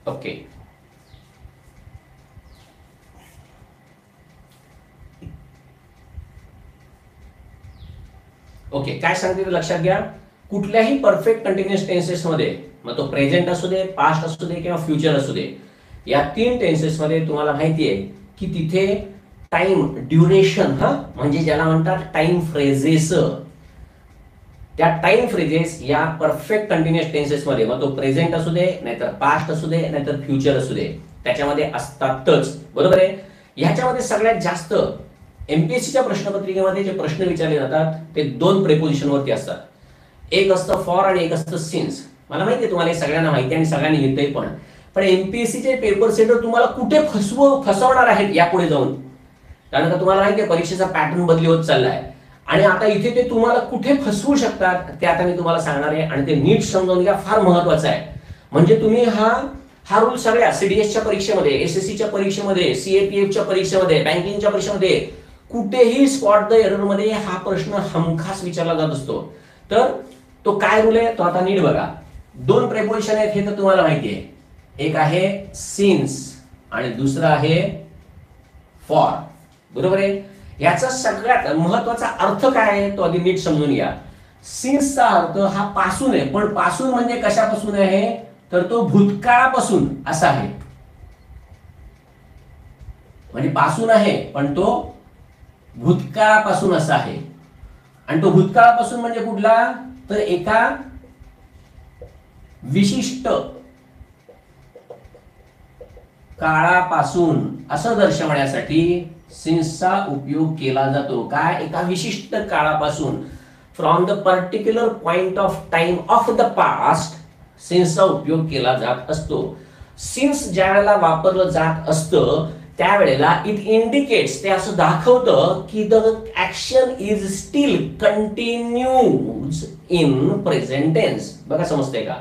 ओके, ओके काय सांगते ते लक्षात घ्या. कुठल्याही परफेक्ट कंटिन्युअस टेन्सेस मध्ये, मग तो प्रेझेंट असू दे, पास्ट असू दे किंवा फ्युचर असू दे, या तीन टेन्सेस मध्ये तुम्हाला माहिती आहे की तिथे टाइम ड्युरेशन म्हणजे ज्याला म्हणतात टाइम फ्रेजेस, त्या टाइम फ्रेजेस या परफेक्ट कंटिन्युअस टेन्सेस मध्ये, मग तो प्रेझेंट असू दे नाहीतर पास्ट असू दे नाहीतर फ्युचर असू दे, त्याच्यामध्ये असतातच. बरोबर आहे. ह्याच्यामध्ये सगळ्यात जास्त एमपीएससीच्या प्रश्नपत्रिकेमध्ये जे प्रश्न विचारले जातात ते दोन प्रेपोजिशन वरती असतात. एक असतं फॉर आणि एक असतं सिन्स. मला माहिती आहे तुम्हाला हे सगळ्यांना माहिती आणि सगळ्यांनी घेतलंय, पण एमपीएससीचे पेपर सेटर तुम्हाला कुठे फसवणार आहेत यापुढे जाऊन, कारण का तुम्हाला माहिती आहे परीक्षेचा पॅटर्न बदली होत चाललाय आणि आता इथे ते तुम्हाला कुठे फसवू शकतात ते आता मी तुम्हाला सांगणार आहे आणि ते नीट समजावून घ्या, फार महत्वाचं आहे. म्हणजे तुम्ही हा रूल सगळ्या सीडीएसच्या परीक्षेमध्ये, एसएससीच्या परीक्षेमध्ये, सीएपीएफच्या परीक्षेमध्ये, बँकिंगच्या परीक्षेमध्ये कुठेही स्पॉट द एरर मध्ये हा प्रश्न हमखास विचारला जात असतो. तर तो काय रूल आहे तो आता नीट बघा. दोन प्रेपोजिशन आहेत हे तर तुम्हाला माहिती आहे. एक आहे सिन्स आणि दुसरा आहे फॉर. बरोबर आहे. याचा सगळ्यात महत्वाचा अर्थ काय आहे तो आधी नीट समजून घ्या. सिन्सचा अर्थ हा पासून आहे, पण पासून म्हणजे कशापासून आहे तर तो भूतकाळापासून असा आहे. म्हणजे पासून आहे पण तो भूतकाळापासून असा आहे. आणि तो भूतकाळापासून म्हणजे कुठला तर एका विशिष्ट काळापासून असं दर्शवण्यासाठी सिन्सचा उपयोग केला जातो. काय एका विशिष्ट काळापासून from the particular point of time of the past सिन्सचा उपयोग केला जात असतो. सिन्स ज्या वेळेला वापरलं जात असतं त्यावेळेला इट इंडिकेट्स ते असं दाखवतं की the action is still continues in present tense. बघा समजतंय का.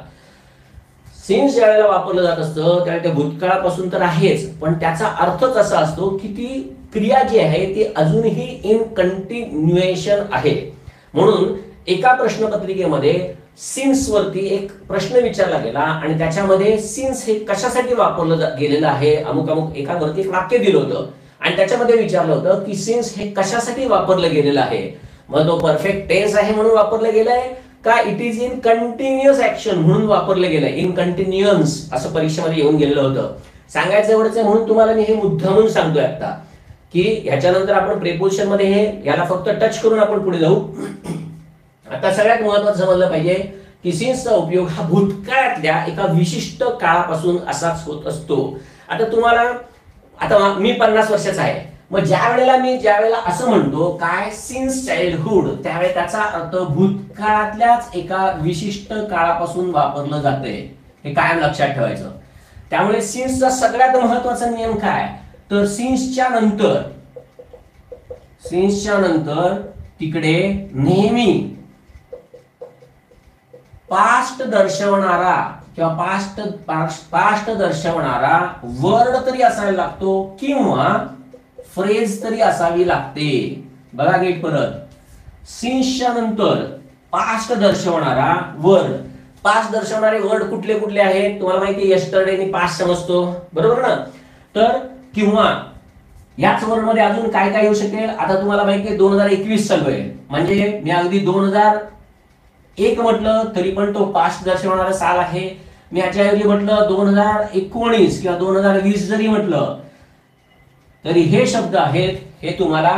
सिन्स ज्या वेळेला वापरलं जात असतं त्यावेळेला ते भूतकाळापासून तर आहेच, पण त्याचा अर्थच असा असतो की ती क्रिया जी आहे ती अजूनही इन कंटिन्युएशन आहे. म्हणून एका प्रश्नपत्रिकेमध्ये सिन्स वरती एक प्रश्न विचारला गेला आणि त्याच्यामध्ये सिन्स हे कशासाठी वापरलं गेलेलं आहे अमुक अमुक एका वरती एक वाक्य दिलं होतं आणि त्याच्यामध्ये विचारलं होतं की सिन्स हे कशासाठी वापरलं गेलेलं आहे. मग तो परफेक्ट टेन्स आहे म्हणून वापरलं गेलंय का it is in continuous action म्हणून वापरलं गेलंय. इन कंटिन्युअन्स असं परीक्षेमध्ये येऊन गेलेलं होतं. सांगायचं एवढंच आहे म्हणून तुम्हाला मी हे मुद्दामून सांगतोय आता की ह्याच्यानंतर आपण प्रेपोजिशन मध्ये हे याला फक्त टच करून आपण पुढे जाऊ. आता सगळ्यात महत्त्वाचं समजलं पाहिजे की सिन्सचा उपयोग हा भूतकाळातल्या एका विशिष्ट काळापासून असाच होत असतो. आता तुम्हाला आता मी 50 वर्षाचा आहे. मग ज्या वेळेला असं म्हणतो काय सिन्स चाइल्डहुड त्यावेळेला त्याचा अर्थ भूतकाळातल्याच एका विशिष्ट काळापासून वापरलं जाते. हे कायम लक्षात ठेवायचं. त्यामुळे सिन्सचा सगळ्यात महत्त्वाचा नियम काय तर सिन्सच्या नंतर तिकडे नेहमी पास्ट दर्शवणारा किंवा पास्ट दर्शवणारा वर्ड तरी असायला लागतो किंवा फ्रेज तरी असावी लागते. बघा नीट परत. सिन्सच्या नंतर पास्ट दर्शवणारा वर्ड. पास्ट दर्शवणारे वर्ड कुठले कुठले आहेत तुम्हाला माहिती आहे. यस्टरडे नी पास्ट समजतो बरोबर ना. तर किंवा याच वर्ड मध्ये अजून काय काय येऊ शकेल. आता तुम्हाला माहिती आहे 2021 चालू आहे म्हणजे मी अगदी 2001 म्हटलं तरी पण तो पास्ट दर्शवणारा साल आहे. मी याच्याऐवजी म्हटलं 2019 किंवा 2020 जरी म्हटलं तरी हे शब्द आहेत हे तुम्हाला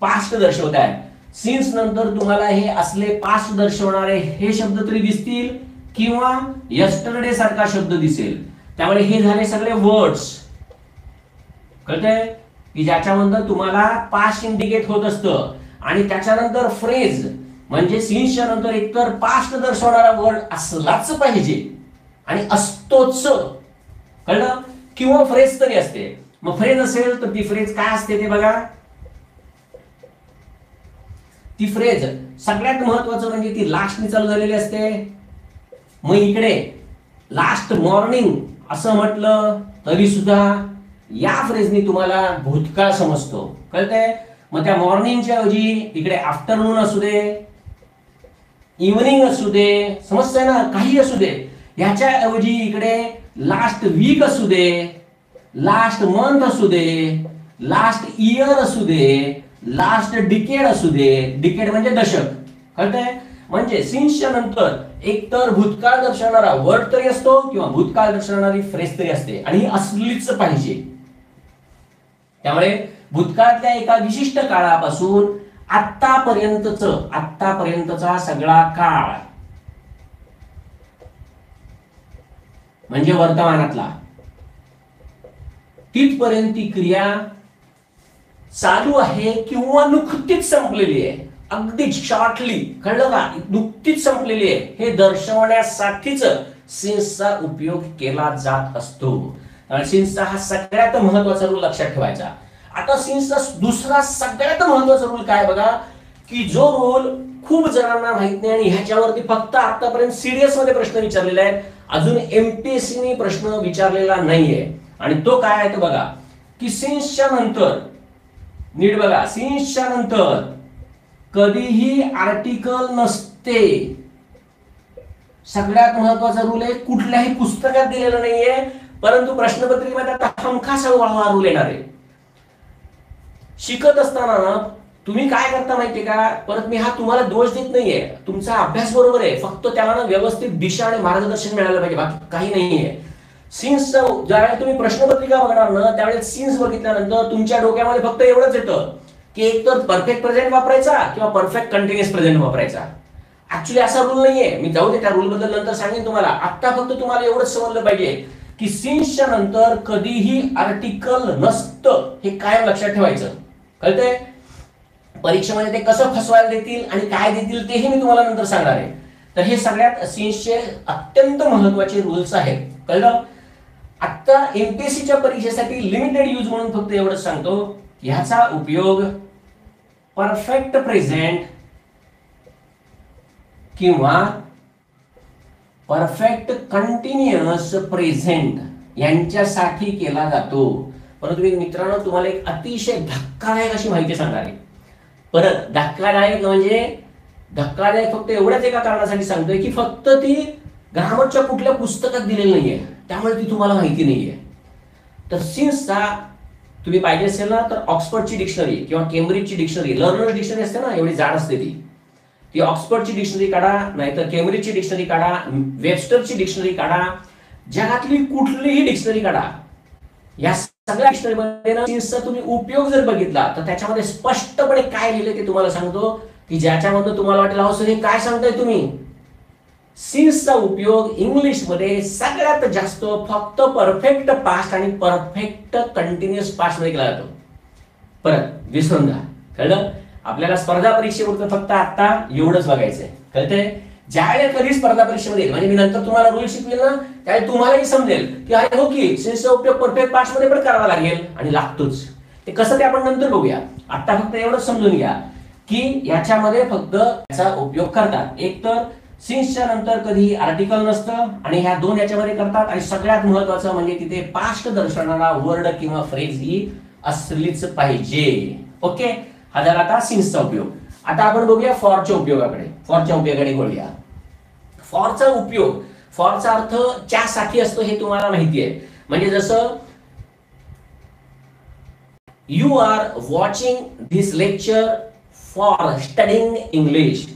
पास्ट दर्शवत आहेत. सिन्स नंतर तुम्हाला हे असले पास्ट दर्शवणारे हे शब्द तरी दिसतील किंवा यस्टरडे सारखा शब्द दिसेल. त्यामुळे हे झाले सगळे वर्ड्स कळतंय की ज्याच्यामध्ये तुम्हाला पास्ट इंडिकेट होत असतं. आणि त्याच्यानंतर फ्रेज म्हणजे सिन्सच्या नंतर एकतर पास्ट दर्शवणारा वर्ड असलाच पाहिजे आणि असतोच कळलं किंवा फ्रेज तरी असते. मग फ्रेज असेल तर ती फ्रेज काय असते ते बघा. ती फ्रेज सगळ्यात महत्वाचं म्हणजे ती लास्टने चालू झालेली असते. मग इकडे लास्ट मॉर्निंग असं म्हटलं तरी सुद्धा या फ्रेजनी तुम्हाला भूतकाळ समजतो कळतंय. मग त्या मॉर्निंगच्या ऐवजी इकडे आफ्टरनून असू दे इव्हनिंग असू दे समजतंय ना काही असू दे. याच्या ऐवजी इकडे लास्ट वीक असू दे लास्ट मंथ असू दे लास्ट इयर असू दे लास्ट डिकेड असू दे. डिकेड म्हणजे दशक कळतंय. म्हणजे सिन्सच्या नंतर एकतर भूतकाळ दर्शवणारा वर्ड तरी असतो किंवा भूतकाळ दर्शवणारी फ्रेज तरी असते आणि असलीच पाहिजे. त्यामुळे भूतकाळातल्या एका विशिष्ट काळापासून आतापर्यंतचा सगळा काळ म्हणजे वर्तमानातला तिथपर्यंत ती क्रिया चालू आहे किंवा नुकतीच संपलेली आहे. अगदी शॉर्टली कळलं का नुकतीच संपलेली आहे हे दर्शवण्यासाठीच सिन्सचा उपयोग केला जात असतो. सिन्सचा हा सगळ्यात महत्वाचा रूल लक्षात ठेवायचा. आता सिन्सचा दुसरा सगळ्यात महत्वाचा रूल काय बघा की जो रूल खूप जणांना माहित नाही आणि ह्याच्यावरती फक्त आतापर्यंत सिरियस मध्ये प्रश्न विचारलेले आहेत. अजून एमपीएससी ने प्रश्न विचारलेला नाहीये आणि तो काय आहे तो बघा की सिन्सच्या नंतर नीट बघा सिन्सच्या नंतर कधीही आर्टिकल नसते. सगळ्यात महत्वाचा रूल आहे, कुठल्याही पुस्तकात दिलेला नाहीये, परंतु प्रश्नपत्रिकेमध्ये आता हमखास हा रूल येणार आहे. शिकत असताना ना तुम्ही काय करता माहितीये का, परत मी हा तुम्हाला दोष देत नाहीये, तुमचा अभ्यास बरोबर आहे, फक्त त्याला ना व्यवस्थित दिशा आणि मार्गदर्शन मिळालं पाहिजे, बाकी काही नाहीये. सिन्स ज्यावेळेला तुम्ही प्रश्नपत्रिका बघणार ना त्यावेळेस सिन्स बघितल्यानंतर तुमच्या डोक्यामध्ये फक्त एवढंच येतं की एक तर परफेक्ट प्रेझेंट वापरायचा किंवा परफेक्ट कंटिन्युअस प्रेझेंट वापरायचा. ऍक्च्युली असा रूल नाहीये, मी जाऊ दे त्या रूल बद्दल नंतर सांगेन तुम्हाला. आता फक्त तुम्हाला एवढंच समजलं पाहिजे की सिन्सच्या नंतर कधीही आर्टिकल नसतं, हे कायम लक्षात ठेवायचं. कळतंय? परीक्षेमध्ये ते कसं फसवायला देतील आणि काय देतील तेही मी तुम्हाला नंतर सांगणार आहे. तर हे सगळ्यात सिन्सचे अत्यंत महत्वाचे रूल्स आहेत. कळलं? आता एमपीएससीच्या परीक्षेसाठी लिमिटेड यूज म्हणून फक्त एवढंच सांगतो, ह्याचा उपयोग परफेक्ट प्रेझेंट किंवा परफेक्ट कंटिन्युअस प्रेझेंट यांच्यासाठी केला जातो. परंतु मित्रांनो तुम्हाला एक अतिशय धक्कादायक अशी माहिती सांगणार आहे. परत धक्कादायक म्हणजे धक्कादायक फक्त एवढ्याच एका कारणासाठी सांगतोय की फक्त ती ग्रामरच्या कुठल्या पुस्तकात दिलेली नाहीये, त्यामुळे ती तुम्हाला माहिती नाहीये. तर सिन्सचा तुम्ही पाहिजे असेल ना तर ऑक्सफर्डची डिक्शनरी किंवा केम्ब्रिजची डिक्शनरी, लर्नर डिक्शनरी असते ना एवढी जाड असते ती ऑक्सफर्डची डिक्शनरी काढा, नाहीतर केम्ब्रिजची डिक्शनरी काढा, वेबस्टरची डिक्शनरी काढा, जगातली कुठलीही डिक्शनरी काढा. या सगळ्या डिक्शनरीमध्ये ना सिन्सचा तुम्ही उपयोग जर बघितला तर त्याच्यामध्ये स्पष्टपणे काय लिहिलं ते तुम्हाला सांगतो की ज्याच्यामध्ये तुम्हाला वाटेल अहो सर हे काय सांगताय तुम्ही. सिन्सचा उपयोग इंग्लिश मध्ये सगळ्यात जास्त फक्त परफेक्ट पास्ट आणि परफेक्ट कंटिन्युअस पास्ट मध्ये केला जातो. परत विसरून जा. कळलं? आपल्याला स्पर्धा परीक्षेपुरतं फक्त आता एवढंच बघायचंय. कळतंय? ज्यावेळेला कधी स्पर्धा परीक्षेमध्ये म्हणजे मी नंतर तुम्हाला रूल शिकवेल ना त्यावेळी तुम्हालाही समजेल की अरे हो की सिन्सचा उपयोग परफेक्ट पास्ट मध्ये पण करावा लागेल आणि लागतोच. ते कसं ते आपण नंतर बघूया. आता फक्त एवढंच समजून घ्या की याच्यामध्ये फक्त याचा उपयोग करतात. एक तर सिन्सच्या नंतर कधी आर्टिकल नसतं आणि ह्या दोन याच्यामध्ये करतात, आणि सगळ्यात महत्वाचं म्हणजे तिथे पास्ट दर्शवणारा वर्ड किंवा फ्रेज ही असलीच पाहिजे. ओके, हा झाला आता सिन्सचा उपयोग. आता आपण बघूया फॉरच्या उपयोगाकडे. फॉरच्या उपयोगाकडे बोलूया. फॉरचा उपयोग, फॉरचा अर्थ च्यासाठी असतो हे तुम्हाला माहिती आहे. म्हणजे जसं you are watching this lecture for studying English.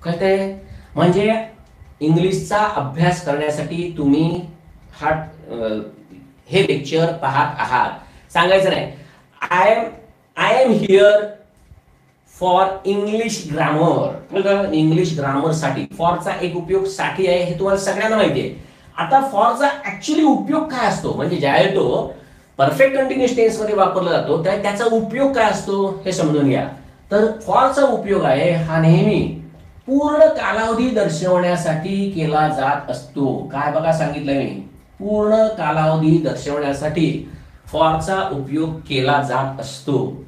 कळतंय? म्हणजे इंग्लिशचा अभ्यास करण्यासाठी तुम्ही हे लेक्चर पाहत आहात. सांगायचं नाही I am here for English grammar. English grammar साठी फॉरचा एक उपयोग साठी आहे हे तुम्हाला सगळ्यांना माहिती आहे. आता फॉरचा ऍक्च्युअली उपयोग काय असतो म्हणजे ज्यावेळेला तो परफेक्ट कंटिन्युअस टेन्स मध्ये वापरला जातो त्याचा उपयोग काय असतो हे समजून घ्या. तर फॉरचा उपयोग आहे हा नेहमी पूर्ण कालावधी दर्शवण्यासाठी केला जात असतो. काय बघा सांगितलंय मी, पूर्ण कालावधी दर्शवण्यासाठी फॉरचा उपयोग केला जात असतो.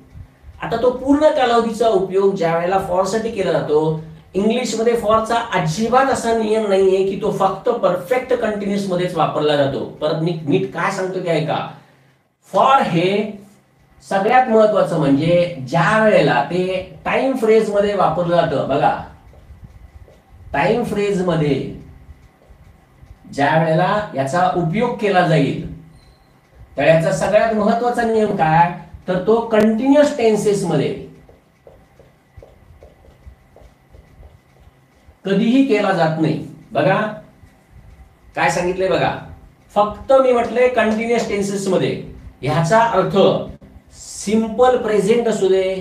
आता तो पूर्ण कालावधीचा उपयोग ज्या वेळेला फॉर साठी केला जातो, इंग्लिश मध्ये फॉरचा अजिबात असा नियम नाहीये की तो फक्त परफेक्ट कंटिन्युअस मध्येच वापरला जातो. परत मी नीट काय सांगतो ते ऐका. फॉर हे सगळ्यात महत्वाचं म्हणजे ज्या वेळेला ते टाइम फ्रेज मध्ये वापरलं जातं. बघा, टाइम फ्रेज मध्ये ज्या वेळेला याचा उपयोग केला जाईल तर याचा सगळ्यात महत्वाचा नियम काय तर तो कंटिन्युअस टेन्सेस मध्ये कधीही केला जात नाही. बघा काय सांगितलंय बघा, फक्त मी म्हटलंय कंटिन्युअस टेन्सेस मध्ये. ह्याचा अर्थ सिंपल प्रेझेंट असू दे,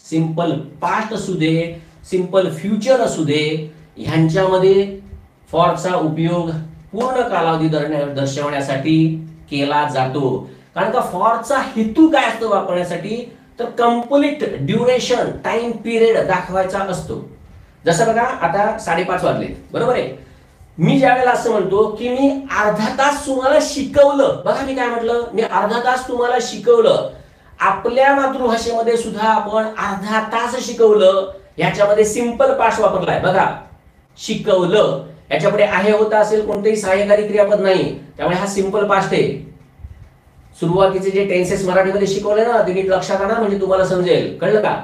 सिंपल पास्ट असू दे, सिंपल फ्युचर असू दे, ह्यांच्यामध्ये फॉरचा उपयोग पूर्ण कालावधी दर्शवण्यासाठी केला जातो. कारण का फॉरचा हेतू काय असतो वापरण्यासाठी तर कंप्लीट ड्युरेशन टाइम पिरियड दाखवायचा असतो. जसं बघा आता 5:30 वाजले बरोबर आहे. मी ज्यावेळेला असं म्हणतो की मी अर्धा तास तुम्हाला शिकवलं. बघा मी काय म्हटलं, मी अर्धा तास तुम्हाला शिकवलं. आपल्या मातृभाषेमध्ये सुद्धा आपण अर्धा तास शिकवलं. याच्यामध्ये सिंपल पास्ट वापरलाय बघा, शिकवलं. याच्यापुढे आहे होता असेल कोणतेही सहाय्यकारी क्रियापद नाही, त्यामुळे हा सिंपल पास्ट आहे. सुरुवातीचे जे टेन्सेस मराठीमध्ये शिकवले ना ते नीट लक्षात आणा म्हणजे तुम्हाला समजेल. कळलं का?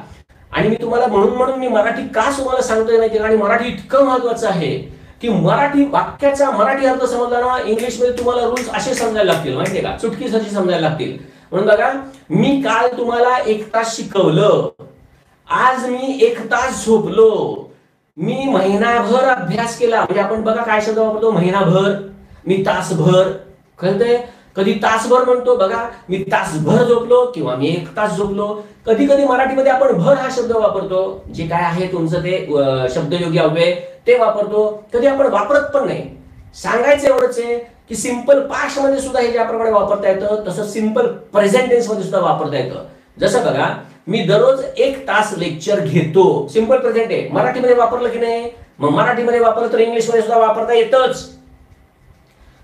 आणि मी तुम्हाला म्हणून मी मराठी का तुम्हाला सांगतोय माहिती, आणि मराठी इतकं महत्वाचं आहे की मराठी वाक्याचा मराठी अर्थ समजला ना, इंग्लिशमध्ये तुम्हाला रूल्स असे समजायला लागतील, माहितीये का, चुटकीसरशी समजायला लागतील. म्हणून बघा, मी काल तुम्हाला 1 तास शिकवलं, आज मी 1 तास झोपलो, मी महिनाभर अभ्यास केला. म्हणजे आपण बघा काय शब्द वापरतो, महिनाभर, मी तासभर, कळतंय, कधी तासभर म्हणतो बघा, मी तासभर झोपलो किंवा मी 1 तास झोपलो. कधी कधी मराठीमध्ये आपण भर हा शब्द वापरतो, जे काय आहे तुमचं ते शब्दयोगी अव्यय ते वापरतो. कधी आपण वापरत पण नाही. सांगायचं एवढंच आहे की सिंपल पास्ट मध्ये सुद्धा हे ज्याप्रमाणे वापरता येतं तसं सिंपल प्रेझेंट टेन्स मध्ये सुद्धा वापरता येतं. जसं बघा, मी दररोज 1 तास लेक्चर घेतो, सिंपल प्रेझेंट आहे, मराठीमध्ये वापरलं की नाही. मग मराठीमध्ये वापरलं तर इंग्लिशमध्ये सुद्धा वापरता येतच.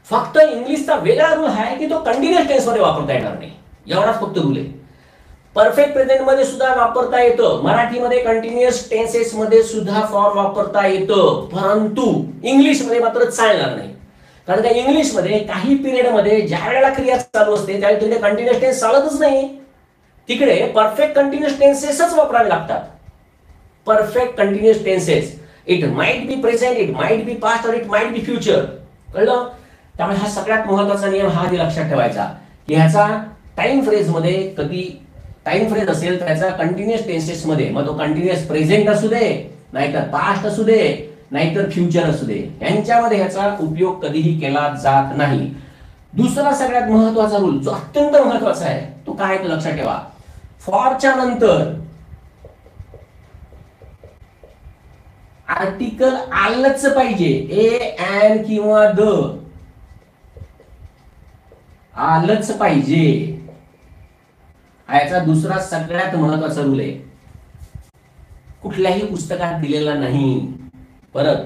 फक्त इंग्लिशचा वेगळा रूल आहे की तो कंटिन्युअस टेन्स मध्ये वापरता येणार नाही, एवढाच फक्त रूल आहे. परफेक्ट प्रेझेंट मध्ये सुद्धा वापरता येतं, मराठीमध्ये कंटिन्युअस टेन्सेस मध्ये सुद्धा फॉर वापरता येतं, परंतु इंग्लिश मध्ये मात्र चालणार नाही. कारण का इंग्लिश मध्ये काही पिरियड मध्ये ज्या वेळेला क्रिया चालू असते त्यावेळी तिकडे कंटिन्युअस टेन्स चालतच नाही. तिकडे परफेक्ट कंटिन्युअस टेन्सेसच वापरावे लागतात. Perfect continuous tenses, it might be present, it might B past, और इट माइट बी फ्युचर. कळलं? त्यामुळे हा सगळ्यात महत्त्वाचा नियम हा आधी लक्षात ठेवायचा की ह्याचा टाइम फ्रेज मध्ये, कधी टाइम फ्रेज असेल तर ह्याचा कंटिन्युअस टेन्सेस मध्ये, मग तो कंटिन्युअस प्रेझेंट असू दे, नाहीतर पास्ट असू दे, नाहीतर फ्युचर असू दे, यांच्यामध्ये ह्याचा उपयोग कधीही केला जात नाही. दुसरा सगळ्यात महत्त्वाचा रूल जो अत्यंत महत्त्वाचा आहे तो काय तो लक्षात ठेवा. फॉरच्या नंतर आर्टिकल आलंच पाहिजे, ए, एन किंवा द आलंच पाहिजे. हा याचा दुसरा सगळ्यात महत्त्वाचा रूल आहे. कुठल्याही पुस्तकात दिलेला नाही. परत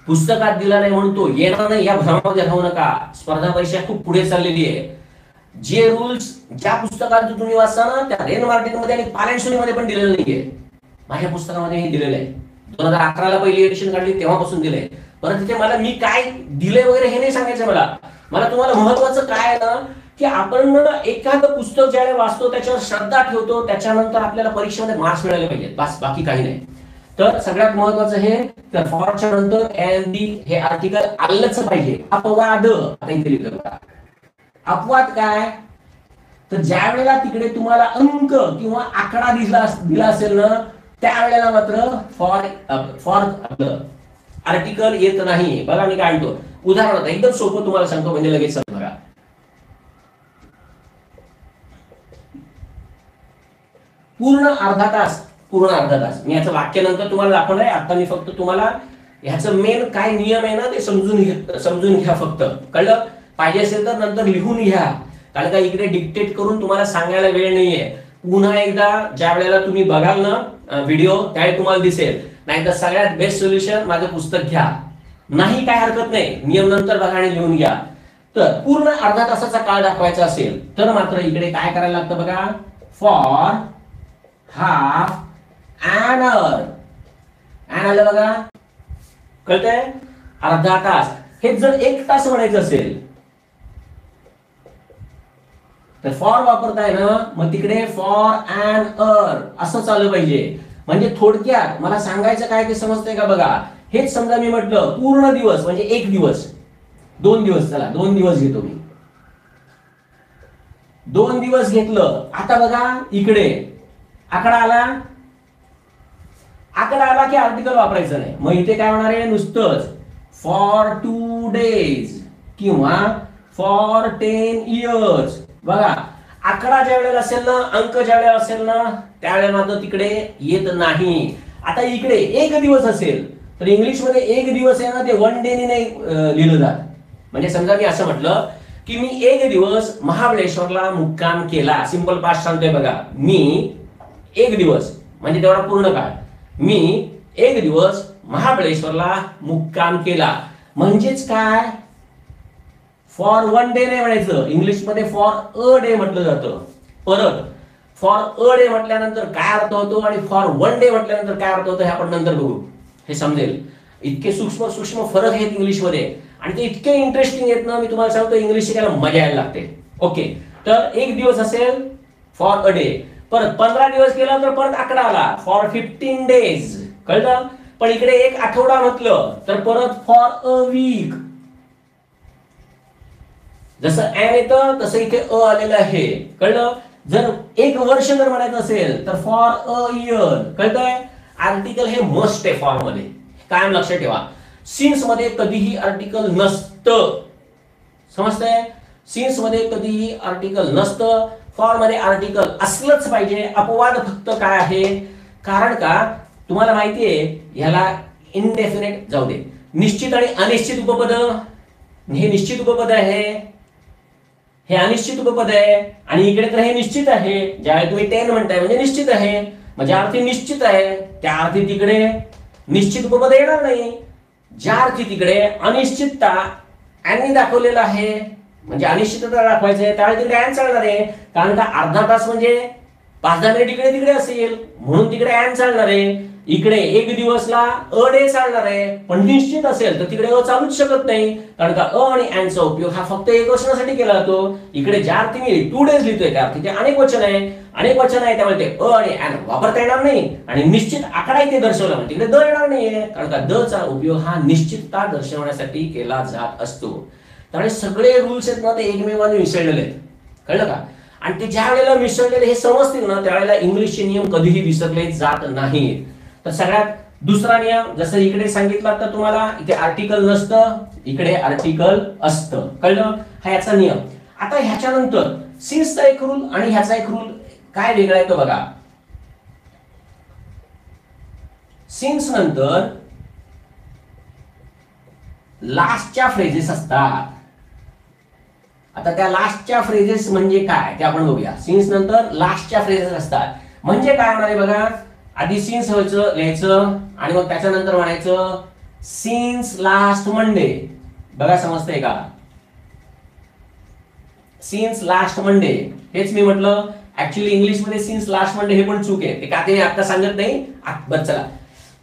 पुस्तकात दिला नाही म्हणतो येणार नाही या भ्रमामध्ये राहू नका. स्पर्धा परीक्षा खूप पुढे चाललेली आहे. जे रूल्स ज्या पुस्तकात तुम्ही वाचता ना त्या रेन मार्टिनमध्ये आणि पालेन्सोनीमध्ये पण दिलेलं नाहीये. माझ्या पुस्तकामध्ये हे दिलेलं आहे. 2011 ला पहिली एडिशन काढली तेव्हापासून दिलंय. परत तिथे मला मी काय दिले वगैरे हे नाही सांगायचं. मला तुम्हाला महत्वाचं काय आहे ना की आपण एखादं पुस्तक ज्यावेळेला वाचतो त्याच्यावर श्रद्धा ठेवतो, त्याच्यानंतर आपल्याला परीक्षेमध्ये मार्क्स मिळाले पाहिजेत, बस, बाकी काही नाही. तर सगळ्यात महत्वाचं हे तर फॉरच्या नंतर एन डी हे आर्टिकल आलंच पाहिजे. अपवाद आता इथे लिहिलं बघा. अपवाद काय तर ज्या वेळेला तिकडे तुम्हाला अंक किंवा आकडा दिला असेल ना त्यावेळेला मात्र फॉर आपलं आर्टिकल येत नाही. बघा मी काय म्हणतो, उदाहरण एकदम सोपं तुम्हाला सांगतो म्हणजे लगेच समजा. बघा पूर्ण अर्धा तास मी याचं वाक्य नंतर तुम्हाला दाखवणार आहे. आता मी फक्त तुम्हाला ह्याचं मेन काय नियम आहे ना ते समजून घ्या फक्त. कळलं? पाहिजे असेल तर नंतर लिहून घ्या, कारण का इकडे डिक्टेट करून तुम्हाला सांगायला वेळ नाहीये. पुन्हा एकदा ज्या वेळेला तुम्ही बघाल ना व्हिडिओ त्यावेळी तुम्हाला दिसेल. नाहीतर सगळ्यात बेस्ट सोल्युशन माझं पुस्तक घ्या, नाही काय हरकत नाही, नियम नंतर बघा आणि लिहून घ्या. तर पूर्ण अर्धा तासाचा काळ दाखवायचा असेल तर मात्र इकडे काय करायला लागतं बघा. For half an hour, an आलं बघा, कळतंय? अर्धा तास. हे जर 1 तास म्हणायचं असेल तर फॉर वापरताय ना मग तिकडे फॉर एन आवर असं चालू पाहिजे. म्हणजे थोडक्यात मला सांगायचं काय ते समजतंय का बघा. हेच समजा मी म्हटलं पूर्ण दिवस म्हणजे 1 दिवस, 2 दिवस, चला 2 दिवस घेतो मी, 2 दिवस घेतलं. आता बघा इकडे आकडा आला की आर्टिकल वापरायचं नाही. मग इथे काय होणार आहे नुसतंच फॉर 2 डेज किंवा फॉर 10 इयर्स. बघा आकडा ज्या वेळेला असेल ना, अंक ज्या वेळेला असेल ना त्यावेळेला मात्र तिकडे येत नाही. आता इकडे 1 दिवस असेल तर इंग्लिश मध्ये 1 दिवस आहे ना ते 1 डे नाही लिहिलं जात. म्हणजे समजा मी असं म्हटलं की मी 1 दिवस महाबळेश्वरला मुक्काम केला, सिंपल पास्ट सांगतोय बघा. मी 1 दिवस म्हणजे तेवढा पूर्ण काळ, मी 1 दिवस महाबळेश्वरला मुक्काम केला. म्हणजेच काय फॉर 1 डे नाही म्हणायचं, इंग्लिश मध्ये फॉर अ डे म्हटलं जातं. परत फॉर अ डे म्हटल्यानंतर काय अर्थ होतो आणि फॉर 1 डे म्हटल्यानंतर काय अर्थ होतो हे आपण नंतर बघू, हे समजेल. इतके सूक्ष्म फरक आहेत इंग्लिश मध्ये आणि ते इतके इंटरेस्टिंग आहेत ना, मी तुम्हाला सांगतो इंग्लिश शिकायला मजा यायला लागते. ओके, तर 1 दिवस असेल फॉर अ डे, परत 15 दिवस केला तर परत आकडा आला फॉर 15 डेज. कळलं? पण इकडे एक आठवडा म्हटलं तर परत फॉर अ वीक. जसं एन येतं तसं इथे अ आलेलं आहे, कळलं. जर एक वर्ष जर म्हणायचं असेल तर फॉर अ इयर, कळतंय. आर्टिकल हे मस्ट आहे फॉर मध्ये, कायम लक्षात ठेवा. सिन्स मध्ये कधीही आर्टिकल नसतं, समजतंय. सिन्स मध्ये कधीही आर्टिकल नसतं, फॉर मध्ये आर्टिकल असलंच पाहिजे. अपवाद फक्त काय आहे, कारण का तुम्हाला माहितीये ह्याला इनडेफिनेट जाऊ दे, निश्चित आणि अनिश्चित उपपद. हे निश्चित उपपद आहे, हे अनिश्चित उपपद आहे, आणि इकडे तर हे निश्चित आहे. ज्यावेळी तुम्ही 10 म्हणताय म्हणजे निश्चित आहे, म्हणजे अर्थी निश्चित आहे, त्या अर्थी तिकडे निश्चित उपपद येणार नाही. ज्या अर्थी तिकडे अनिश्चितता यांनी दाखवलेलं आहे, म्हणजे अनिश्चितता दाखवायचं आहे, त्यावेळी तिकडे अँड चालणार आहे. कारण का अर्धा तास म्हणजे 5-10 मिनिट इकडे तिकडे असेल, म्हणून तिकडे अँड चालणार आहे. इकडे एक दिवसला अ डे चालणार आहे, पण निश्चित असेल तर तिकडे अ चालूच शकत नाही, कारण का अ आणि अँडचा उपयोग हा फक्त एक वचनासाठी केला जातो. इकडे ज्या अर्थी मी 2 डेज लिहितोय त्या अर्थी ते अनेक वचन आहे, अनेक वचन आहे, त्यामुळे ते अ आणि अँड वापरता येणार नाही. आणि निश्चित आकडा इथे दर्शवला म्हणजे तिकडे द येणार नाहीये, कारण का द चा उपयोग हा निश्चितता दर्शवण्यासाठी केला जात असतो. त्यामुळे सगळे रूल्स आहेत ना ते एकमेवाने मिसळलेले आहेत, कळलं का. आणि ते ज्या वेळेला मिसळलेले हे समजतील ना त्यावेळेला इंग्लिशचे नियम कधीही विसरले जात नाहीत. तर सगळ्यात दुसरा नियम, जसं इकडे सांगितलं तर तुम्हाला इथे आर्टिकल नसतं, इकडे आर्टिकल असतं, कळलं. हा याचा नियम. आता ह्याच्यानंतर सिन्सचा एक रूल आणि ह्याचा एक रूल काय वेगळा आहे तो बघा. सिन्स नंतर लास्टच्या फ्रेजेस असतात. आता त्या लास्टच्या फ्रेजेस म्हणजे काय ते आपण बघूया. सिन्स नंतर लास्टच्या फ्रेजेस असतात म्हणजे काय होणार आहे बघा. आधी सिन्स व्हायचं लिहायचं आणि मग त्याच्यानंतर म्हणायचं सिन्स लास्ट मंडे. बघा समजतंय का. सिन्स लास्ट मंडे हेच मी म्हटलं. ऍक्च्युअली इंग्लिश मध्ये सिन्स लास्ट मंडे हे पण चूक आहे, ते का ते आता सांगत नाही. बरं चला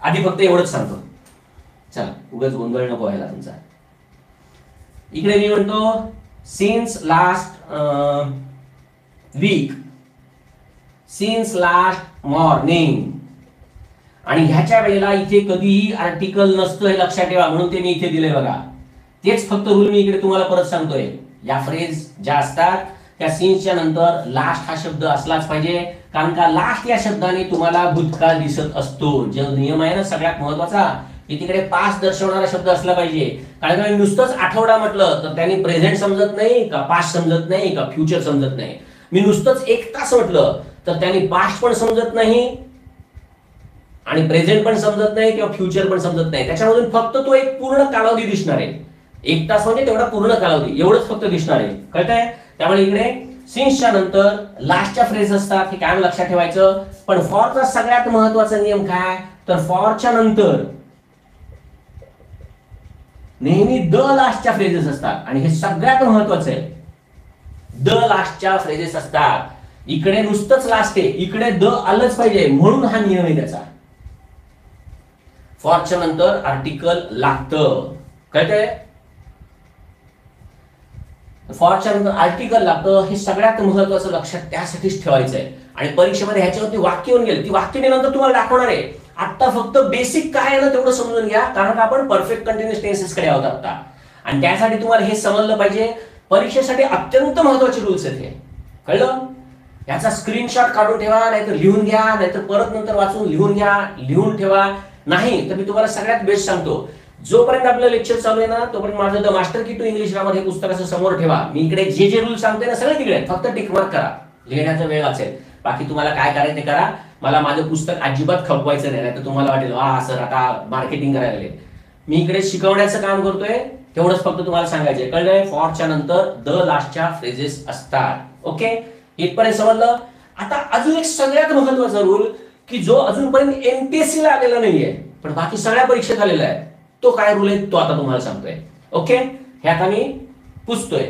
आधी फक्त एवढंच सांगतो, चला उगाच गोंधळ नको व्हायला तुमचा. इकडे मी म्हणतो since last week, since last morning, आणि ह्याच्या वेळेला इथे कधीही आर्टिकल नसतं हे लक्षात ठेवा, म्हणून ते मी इथे दिलंय बघा. तेच फक्त रूल मी इकडे तुम्हाला परत सांगतोय. या फ्रेज ज्या असतात त्या सिन्सच्या नंतर लास्ट हा शब्द असलाच पाहिजे, कारण का लास्ट या शब्दाने तुम्हाला भूतकाळ दिसत असतो. जो नियम आहे ना सगळ्यात महत्वाचा, की तिकडे पास्ट दर्शवणारा शब्द असला पाहिजे. कारण का नुसतंच आठवडा म्हटलं तर त्यांनी प्रेझेंट समजत नाही का, पास्ट समजत नाही का, फ्युचर समजत नाही. मी नुसतंच 1 तास म्हटलं तर त्यांनी पास्ट पण समजत नाही आणि प्रेझेंट पण समजत नाही किंवा फ्युचर पण समजत नाही. त्याच्यामधून फक्त तो एक पूर्ण कालावधी दिसणार आहे. 1 तास म्हणजे तेवढा पूर्ण कालावधी एवढंच फक्त दिसणार आहे, कळतंय. त्यामुळे इकडे सिन्सच्या नंतर लास्टच्या फ्रेज असतात हे काय लक्षात ठेवायचं. पण फॉरचा सगळ्यात महत्वाचा नियम काय, तर फॉरच्या नंतर नेहमी द लास्टच्या फ्रेजेस असतात आणि हे सगळ्यात महत्वाचं आहे. द लास्टच्या फ्रेजेस असतात. इकडे नुसतंच लास्ट आहे, इकडे द आलंच पाहिजे, म्हणून हा नियम आहे त्याचा. फॉरच्या नंतर आर्टिकल लागतं, कळतंय. फॉरच्या नंतर आर्टिकल लागतं हे सगळ्यात महत्वाचं लक्षात त्यासाठीच ठेवायचं आहे. आणि परीक्षेमध्ये ह्याच्यावरती वाक्य येऊन गेले, ती वाक्य मी नंतर तुम्हाला दाखवणार आहे. आता फक्त बेसिक काय आहे ना तेवढं समजून घ्या, कारण आपण परफेक्ट कंटिन्युअस टेन्सेस कडे आहोत आता. आणि त्यासाठी तुम्हाला हे समजलं पाहिजे. परीक्षेसाठी अत्यंत महत्वाचे रूल्स आहेत हे, कळलं. याचा स्क्रीनशॉट काढून ठेवा, नाहीतर लिहून घ्या, नाहीतर परत नंतर वाचून लिहून घ्या, लिहून ठेवा. नाही तर मी तुम्हाला सगळ्यात बेस्ट सांगतो, जोपर्यंत आपलं लेक्चर चालू आहे ना तोपर्यंत माझं द मास्टर की टू इंग्लिश ग्रामर हे पुस्तकाचं समोर ठेवा. मी इकडे जे जे रूल सांगतोय ना सगळे तिकडे, फक्त टिक मार्क करा, लिहिण्याचा वेळ वाचेल. बाकी तुम्हाला काय करायचं ते करा. मला माझं पुस्तक अजिबात खपवायचं नाही, तर तुम्हाला वाटेल हा सर आता मार्केटिंग करायला लागले. मी इकडे शिकवण्याचं काम करतोय, तेवढंच फक्त तुम्हाला सांगायचंय, कळलंय. फॉरच्या नंतर द लास्टच्या फ्रेजेस असतात. ओके, इथपर्यंत समजलं. आता अजून एक सगळ्यात महत्वाचा रूल की जो अजूनपर्यंत एमपीएससी ला आलेला नाहीये पण बाकी सगळ्या परीक्षेत आलेला आहे, तो काय रूल आहे तो आता तुम्हाला सांगतोय. ओके, हे आता मी पुसतोय.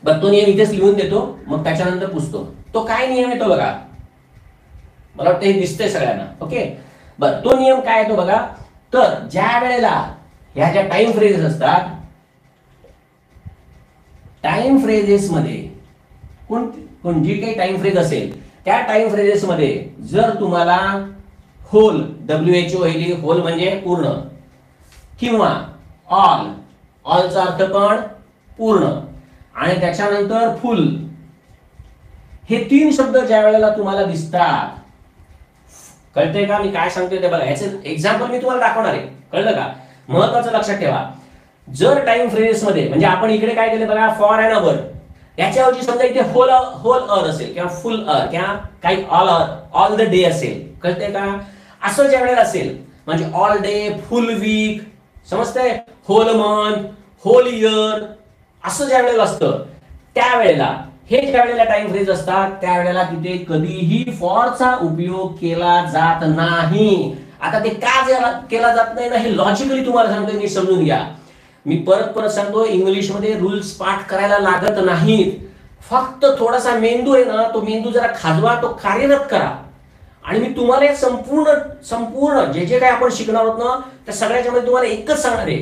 बरं तो नियम इथेच लिहून देतो, मग त्याच्यानंतर पुसतो. तो काय नियम आहे तो बघा. मला वाटतं हे दिसतंय सगळ्यांना. ओके, बरं तो नियम काय आहे तो बघा. तर ज्या वेळेला ह्या ज्या टाइम फ्रेजेस असतात, टाइम फ्रेजेस मध्ये कोणती जी काही टाइम फ्रेज असेल त्या टाइम फ्रेजेस मध्ये जर तुम्हाला होल, WHO होल म्हणजे पूर्ण, किंवा ऑल, ऑलचा अर्थ पण पूर्ण, आणि त्याच्यानंतर फुल. हे तीन शब्द ज्या वेळेला तुम्हाला दिसतात, कळतंय का मी काय सांगतोय ते बघा. याचं एक्झाम्पल मी तुम्हाला दाखवणार आहे, कळलं का? महत्वाचं लक्षात ठेवा. जर टाइम फ्रेजेस मध्ये म्हणजे आपण इकडे काय केलं बघा, फॉर अँड अवर, याच्याऐवजी समजा इथे होल होल अर असेल किंवा फुल अर किंवा काही ऑल द डे असेल, कळतंय का? असं ज्या वेळेला असेल म्हणजे ऑल डे, फुल वीक, समजतंय, होल मंथ, होल इयर, असं ज्या वेळेला असतं त्यावेळेला, हे ज्या वेळेला टाइम फ्रेज असतात त्यावेळेला तिथे कधीही फॉरचा उपयोग केला जात नाही. आता ते का केला जात नाही ना, हे लॉजिकली तुम्हाला सांगतोय, नीट समजून घ्या. मी परत परत सांगतो, इंग्लिशमध्ये रूल्स पाठ करायला लागत नाहीत. फक्त थोडासा मेंदू आहे ना, तो मेंदू जरा खाजवा, तो कार्यरत करा. आणि मी तुम्हाला हे संपूर्ण संपूर्ण जे जे काय आपण शिकणार आहोत ना, त्या सगळ्याच्या मध्ये तुम्हाला एकच सांगणार आहे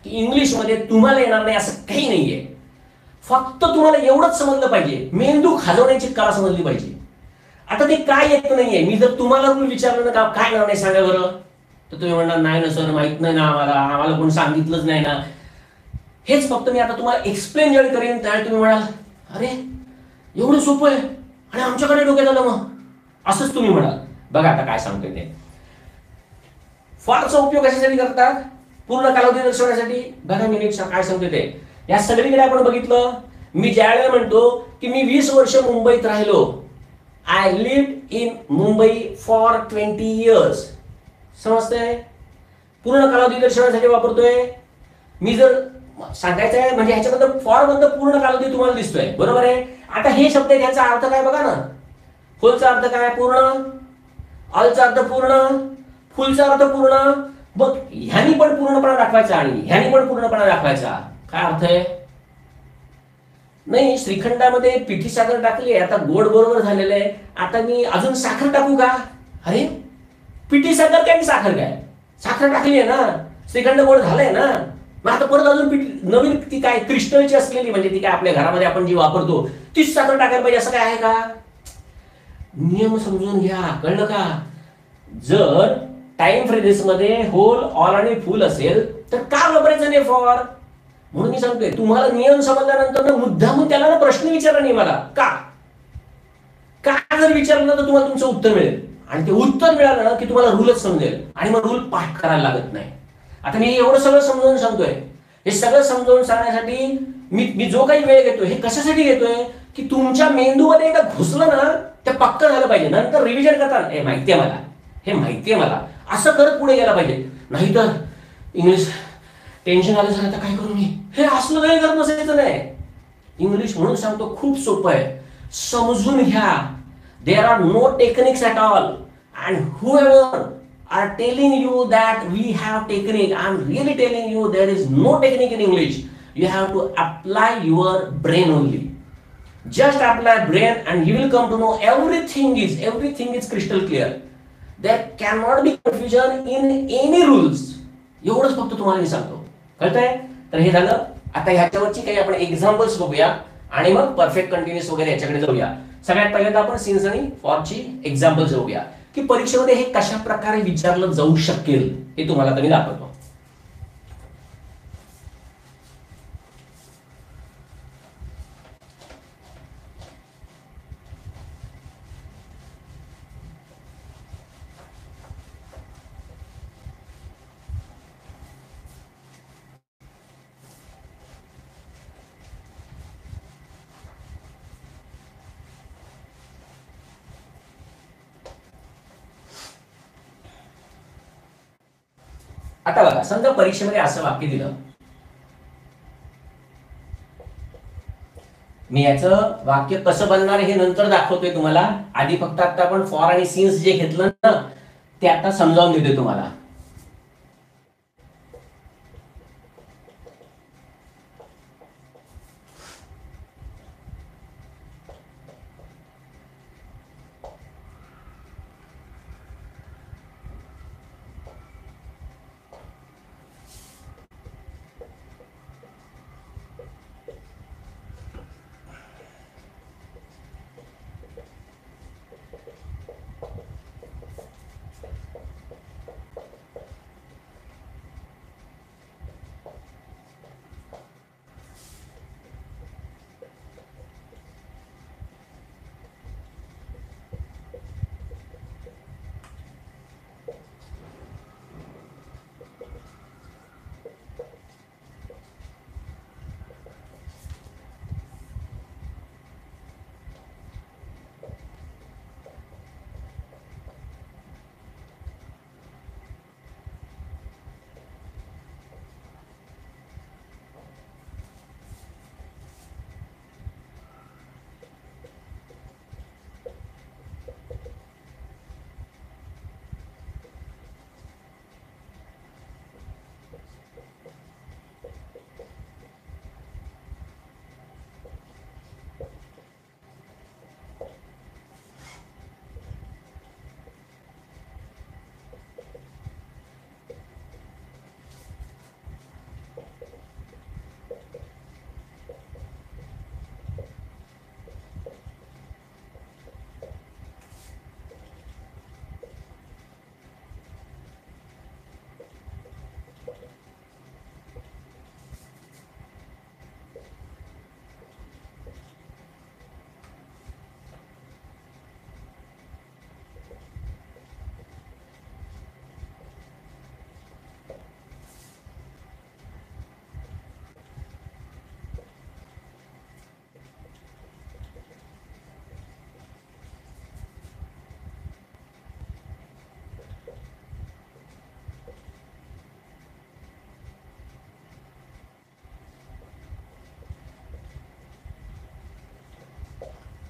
की इंग्लिशमध्ये तुम्हाला येणार नाही असं काही नाहीये. फक्त तुम्हाला एवढंच समजलं पाहिजे, मेंदू खाजवण्याची कला समजली पाहिजे. आता ते काय येत नाहीये, मी जर तुम्हाला विचारलं ना का काय येणार नाही सांगा बरं, तर तुम्ही म्हणणार नाही ना सर, माहित नाही ना आम्हाला, आम्हाला कोण सांगितलंच नाही ना. हेच फक्त मी आता तुम्हाला एक्सप्लेन जेव्हा करेन त्यावेळी तुम्ही म्हणाल, अरे एवढं सोपं आहे आणि आमच्याकडे डोक्यात आलं मग, असंच तुम्ही म्हणाल. बघा आता काय सांगतोय ते. फॉरचा उपयोग कशासाठी करतात? पूर्ण कालावधी दर्शवण्यासाठी. बघा मी काय सांगतोय ते. या सगळीकडे आपण बघितलं, मी ज्या वेळेला म्हणतो की मी 20 वर्ष मुंबईत राहिलो, I lived in Mumbai for 20 years, समजतंय? पूर्ण कालावधी दर्शवण्यासाठी वापरतोय. मी जर सांगायचं आहे म्हणजे ह्याच्याबद्दल फॉर मधलं पूर्ण कालावधी तुम्हाला दिसतोय, बरोबर आहे. आता हे शब्द ह्याचा अर्थ काय बघा ना, होलचा अर्थ काय? पूर्ण. ऑलचा अर्थ पूर्ण. फुलचा अर्थ पूर्ण. बघ, ह्यानी पण पूर्णपणा दाखवायचा आणि ह्यानी पण पूर्णपणा दाखवायचा. काय अर्थ आहे? नाही, श्रीखंडामध्ये पिठी साखर टाकली, आता गोड बरोबर झालेलं आहे, आता मी अजून साखर टाकू का? अरे पिठी साखर काय साखर काय, साखर टाकली आहे ना, श्रीखंड गोड झालंय ना, मग आता परत अजून नवीन ती काय क्रिस्टलची असलेली म्हणजे ती काय आपल्या घरामध्ये आपण जी वापरतो तीच साखर टाकायला पाहिजे असं काय आहे का? नियम समजून घ्या, कळलं का? जर टाइम फ्रेजेस मध्ये होल, ऑल आणि फुल असेल तर का वापरायचं नाही फॉर? म्हणून मी सांगतोय तुम्हाला नियम समजल्यानंतर ना मुद्दामून त्याला ना प्रश्न विचारा नाही मला का जर विचारलं तर तुम्हाला तुमचं उत्तर मिळेल, आणि ते उत्तर मिळालं ना की तुम्हाला रूलच समजेल आणि मग रूल पाठ करायला लागत नाही. आता मी एवढं सगळं समजावून सांगतोय, हे सगळं समजावून सांगण्यासाठी मी जो काही वेळ घेतोय हे कशासाठी घेतोय की तुमच्या मेंदूमध्ये एकदा घुसलं ना ते पक्क झालं पाहिजे, नंतर रिव्हिजन करताना हे माहितीये मला, हे माहितीये मला, असं करत पुढे गेला पाहिजे. नाहीतर इंग्लिश टेन्शन आलं सर आता काय करू मी, हे असलं काही करत नसायचं नाही. इंग्लिश म्हणून सांगतो खूप सोपं आहे, समजून घ्या. There are no techniques at all, and whoever are telling you that we have technique, I'm really telling you there is no technique in English. You have to apply your brain only. Just apply brain and you will come to know everything is crystal clear. There cannot be confusion in any rules. एवढंच फक्त तुम्हाला मी सांगतो, कळतंय? तर हे झालं. आता ह्याच्यावरची काही आपण एक्झाम्पल्स बघूया आणि मग परफेक्ट कंटिन्युअस वगैरे याच्याकडे जाऊया. सगळ्यात पहिल्यांदा आपण सिन्स आणि फॉरची एक्झाम्पल्स बघूया की परीक्षेमध्ये हे कशा प्रकारे विचारलं जाऊ शकेल हे तुम्हाला आता मी दाखवतो. आता बघा, समजा परीक्षेमध्ये असं वाक्य दिलं, मी याचं वाक्य कसं बनणार हे नंतर दाखवतोय तुम्हाला. आधी फक्त आता आपण फॉर आणि सिन्स जे घेतलं ना ते आता समजावून देतोय तुम्हाला.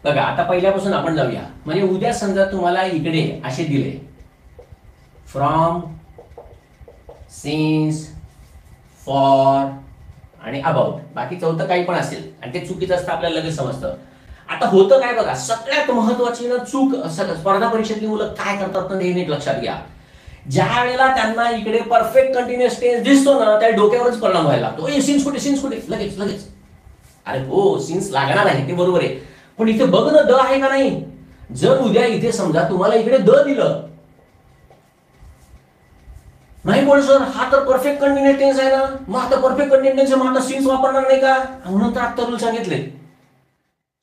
बघा आता पहिल्यापासून आपण जाऊया. म्हणजे उद्या समजा तुम्हाला इकडे असे दिले फ्रॉम, सिन्स, फॉर आणि अबाउट, बाकी चौथं काही पण असेल आणि ते चुकीचं असतं आपल्याला लगेच समजतं. आता होतं काय बघा, सगळ्यात महत्वाची ना चूक स्पर्धा परीक्षेतली मुलं काय करतात ना, हे नीट लक्षात घ्या. ज्या वेळेला त्यांना इकडे परफेक्ट कंटिन्युअस टेन्स दिसतो ना, त्या डोक्यावरच परिणाम व्हायला लागतो. सिन्स कुठे, सिन्स कुठे, लगेच लगेच. अरे हो, सिन्स लागणार आहे ते बरोबर आहे, पण इथे बघ ना द आहे का नाही. जर उद्या इथे समजा तुम्हाला इकडे द दिलं नाही, बोल सर हा तर परफेक्ट कंटिन्युअस टेन्स आहे ना, मग आता परफेक्ट कंटिन्युअस टेन्स मग आता सिन्स वापरणार नाही का, म्हणून तर आता रूल सांगितले.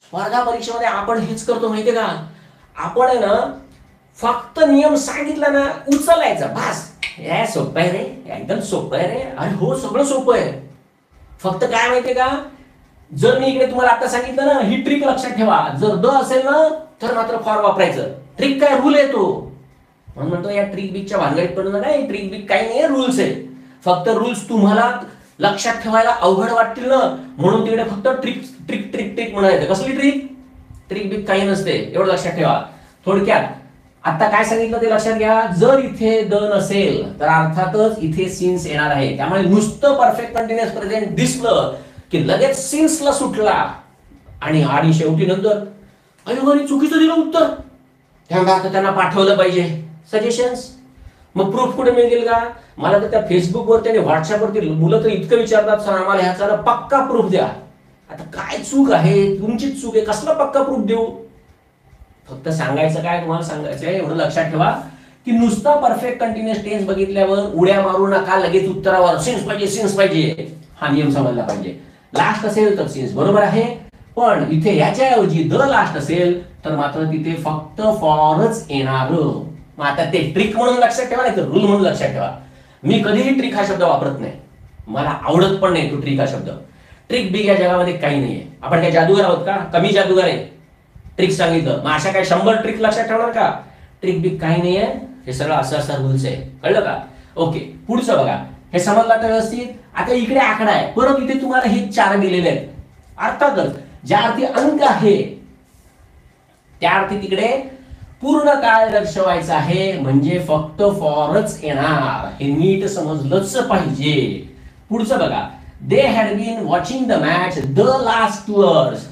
स्पर्धा परीक्षेमध्ये आपण हेच करतो माहितीये का, आपण आहे ना फक्त नियम सांगितला ना उचलायचा बस. हे सोपं आहे रे, एकदम सोपं आहे रे. अरे हो, सगळं सोपं आहे. फक्त काय माहितीये का, जर मी इकडे तुम्हाला आता सांगितलं ना, ही ट्रिक लक्षात ठेवा, जर द असेल ना तर मात्र फॉर वापरायचं. ट्रिक काय, रूल आहे तो. म्हणून म्हणतो या ट्रिक बिकच्या भानगडीत पडू नका. ट्रिक बिक काही नाही, रूल्स आहे. फक्त रूल्स तुम्हाला लक्षात ठेवायला अवघड वाटतील ना, म्हणून तिकडे फक्त ट्रिक ट्रिक ट्रिक ट्रिक म्हणायचं. कसली ट्रिक, ट्रिक बिक काही नसते, एवढं लक्षात ठेवा. थोडक्यात आता काय सांगितलं ते लक्षात घ्या. जर इथे द नसेल तर अर्थातच इथे सिन्स येणार आहे. त्यामुळे नुसतं परफेक्ट कंटिन्युअस प्रेझेंट दिसलं की लगेच सिन्सला सुटला आणि शेवटी नंतर अरे चुकीचं दिलं उत्तर, त्यामुळे त्यांना पाठवलं पाहिजे सजेशन्स. मग प्रूफ कुठे मिळतील का. मला तर त्या फेसबुकवरती आणि व्हॉट्सअपवरती मुलं तर इतकं विचारतात, सर आम्हाला ह्याचा पक्का प्रूफ द्या. आता काय चूक आहे, तुमचीच चूक आहे, कसला पक्का प्रूफ देऊ. फक्त सांगायचं काय, तुम्हाला सांगायचंय एवढं लक्षात ठेवा की नुसता परफेक्ट कंटिन्युअस टेन्स बघितल्यावर उड्या मारू नका लगेच उत्तरावर. सिन्स पाहिजे, सिन्स पाहिजे, हा नियम समजला पाहिजे. लास्ट असेल तर सिन्स बरोबर आहे, पण इथे याच्याऐवजी द लास्ट असेल तर मात्र तिथे फक्त फॉरच येणार. मग आता ते ट्रिक म्हणून लक्षात ठेवा नाही तर रूल म्हणून लक्षात ठेवा. मी कधीही ट्रिक हा शब्द वापरत नाही, मला आवडत पण नाही तो ट्रिक हा शब्द. ट्रिक बिग या जगामध्ये काही नाहीये. आपण काय जादूगार आहोत का, कमी जादूगार आहे. ट्रिक सांगितलं मग अशा काय 100 ट्रिक लक्षात ठेवणार का. ट्रिक बिग काही नाहीये, हे सगळं असं रूल्स आहे. कळलं का. ओके, पुढचं बघा. हे समजलं तर व्यवस्थित. आता इकडे आकडा आहे, परत इथे तुम्हाला हे 4 दिलेले आहेत. अर्थातच ज्या अर्थी अंक आहे त्या अर्थी तिकडे पूर्ण काळ दर्शवायचा आहे, म्हणजे फक्त फॉरच येणार. हे नीट समजलंच पाहिजे. पुढचं बघा. They had been watching the match the last 2 hours.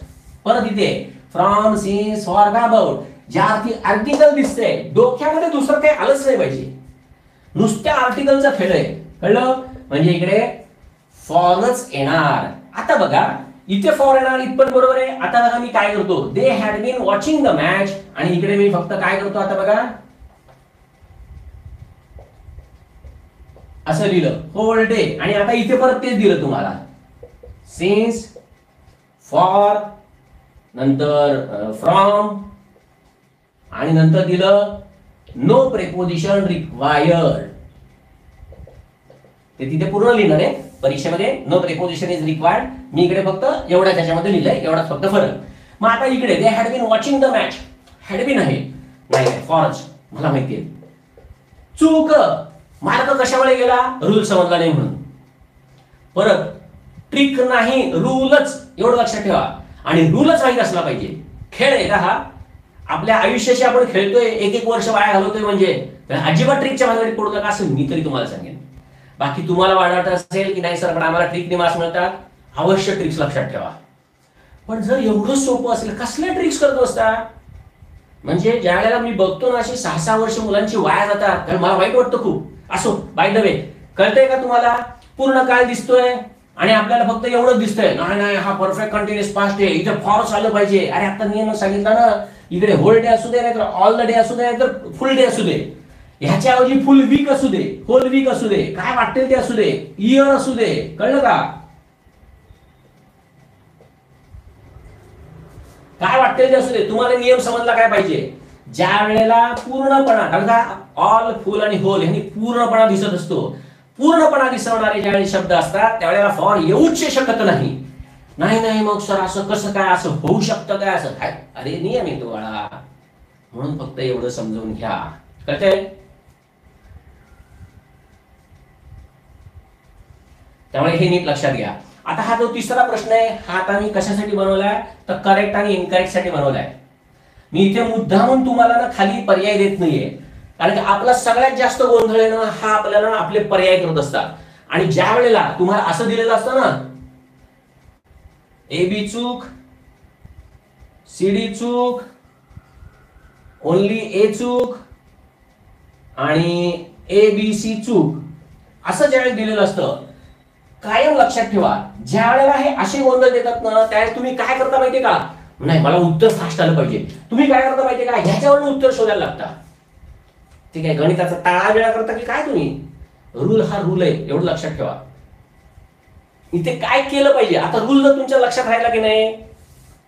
परत इथे फ्रॉम, सिन्स, फॉर, अबाउट. ज्या अर्थी आर्टिकल दिसतंय डोक्यामध्ये दुसरं काही आलंच नाही पाहिजे, नुसत्या आर्टिकलचा फेड आहे. कळलं, म्हणजे इकडे फॉरच येणार. आता बघा इथे फॉर येणार इथपण बरोबर आहे. आता बघा मी काय करतो, they had been watching the match आणि इकडे मी फक्त काय करतो, आता बघा असं लिहिलं होल डे. आणि आता इथे परत तेच दिलं तुम्हाला, सिन्स, फॉर, नंतर फ्रॉम आणि नंतर दिलं नो प्रेपोजिशन रिक्वायर्ड. ते तिथे पूर्ण लिहिणार आहे परीक्षेमध्ये, नो प्रेपोजिशन इज रिक्वायर्ड. मी इकडे फक्त एवढा त्याच्यामध्ये लिहिलंय, एवढाच फक्त फरक. मग आता इकडे they had been watching the match, had been आहे नाही फॉरच, मला माहितीये. चूक, मार्क कशामुळे गेला, रूल समजला नाही म्हणून. परत ट्रिक नाही, रूलच, एवढं लक्षात ठेवा. आणि रूलच माहित असला पाहिजे. खेळ आहे का हा, आपल्या आयुष्याशी आपण खेळतोय, 1-1 वर्ष वाया घालवतोय, म्हणजे अजिबात ट्रिकच्या भानगडीत पडू नका असं मी तरी तुम्हाला सांगेन. बाकी तुम्हाला वाटत असेल की नाही सर पण आम्हाला ट्रिकने मार्क्स मिळतात, अवश्य ट्रिक्स लक्षात ठेवा. पण जर एवढं सोपं असेल कसल्या ट्रिक्स करत असता. म्हणजे ज्या वेळेला मी बघतो ना अशी 6-6 वर्ष मुलांची वाया जातात, तर मला वाईट वाटतं खूप. असो, बाय द वे, कळतंय का तुम्हाला, पूर्ण काळ दिसतोय आणि आपल्याला फक्त एवढंच दिसतंय. नाही हा परफेक्ट कंटिन्युअस पास्ट आहे, इथे फॉरच आलं पाहिजे. अरे आता नियम सांगितलं ना, इकडे होल डे असू दे, नाहीतर ऑल द डे असू दे, नाहीतर फुल डे असू दे. ह्याच्याऐवजी फुल वीक असू दे, होल वीक असू दे, काय वाटेल ते असू दे, इयर असू दे. कळलं का, काय वाटेल ते असू दे. तुम्हाला नियम समजला काय पाहिजे. ज्या वेळेला पूर्णपणा, कारण का ऑल, फुल आणि होल ह्यांनी पूर्णपणा दिसत असतो. पूर्णपणा दिसवणारे ज्यावेळी शब्द असतात त्यावेळेला फॉर येऊच शकत नाही. नाही मग सर असं कसं काय, असं होऊ शकतं काय, असं काय, अरे नियम येतो बाळा. म्हणून फक्त एवढं समजून घ्या. कळतंय. त्यामुळे हे नीट लक्षात घ्या. आता हा जो तिसरा प्रश्न आहे हा आता मी कशासाठी बनवलाय तर करेक्ट आणि इनकरेक्ट साठी बनवलाय. मी इथे मुद्दामून तुम्हाला ना खाली पर्याय देत नाहीये, कारण की आपला सगळ्यात जास्त गोंधळ आहे ना हा आपल्याला आपले पर्याय करत असतात. आणि ज्या वेळेला तुम्हाला असं दिलेलं असतं ना ए बी चूक, सी डी चूक, ओनली ए चूक आणि ए बी सी चूक असं ज्यावेळेस दिलेलं असतं, कायम लक्षात ठेवा ज्या वेळेला हे असे गोंधळ देतात ना त्यावेळेस तुम्ही काय करता माहितीये का, नाही मला उत्तर फास्ट आलं पाहिजे, तुम्ही काय करता माहितीये का ह्याच्यावरून उत्तर शोधायला लागता. ठीक आहे, गणिताचा टाळा वेळा करता की काय तुम्ही, रूल हा रूल आहे एवढं लक्षात ठेवा. इथे काय केलं पाहिजे, आता रूल जर तुमच्या लक्षात राहिला की नाही,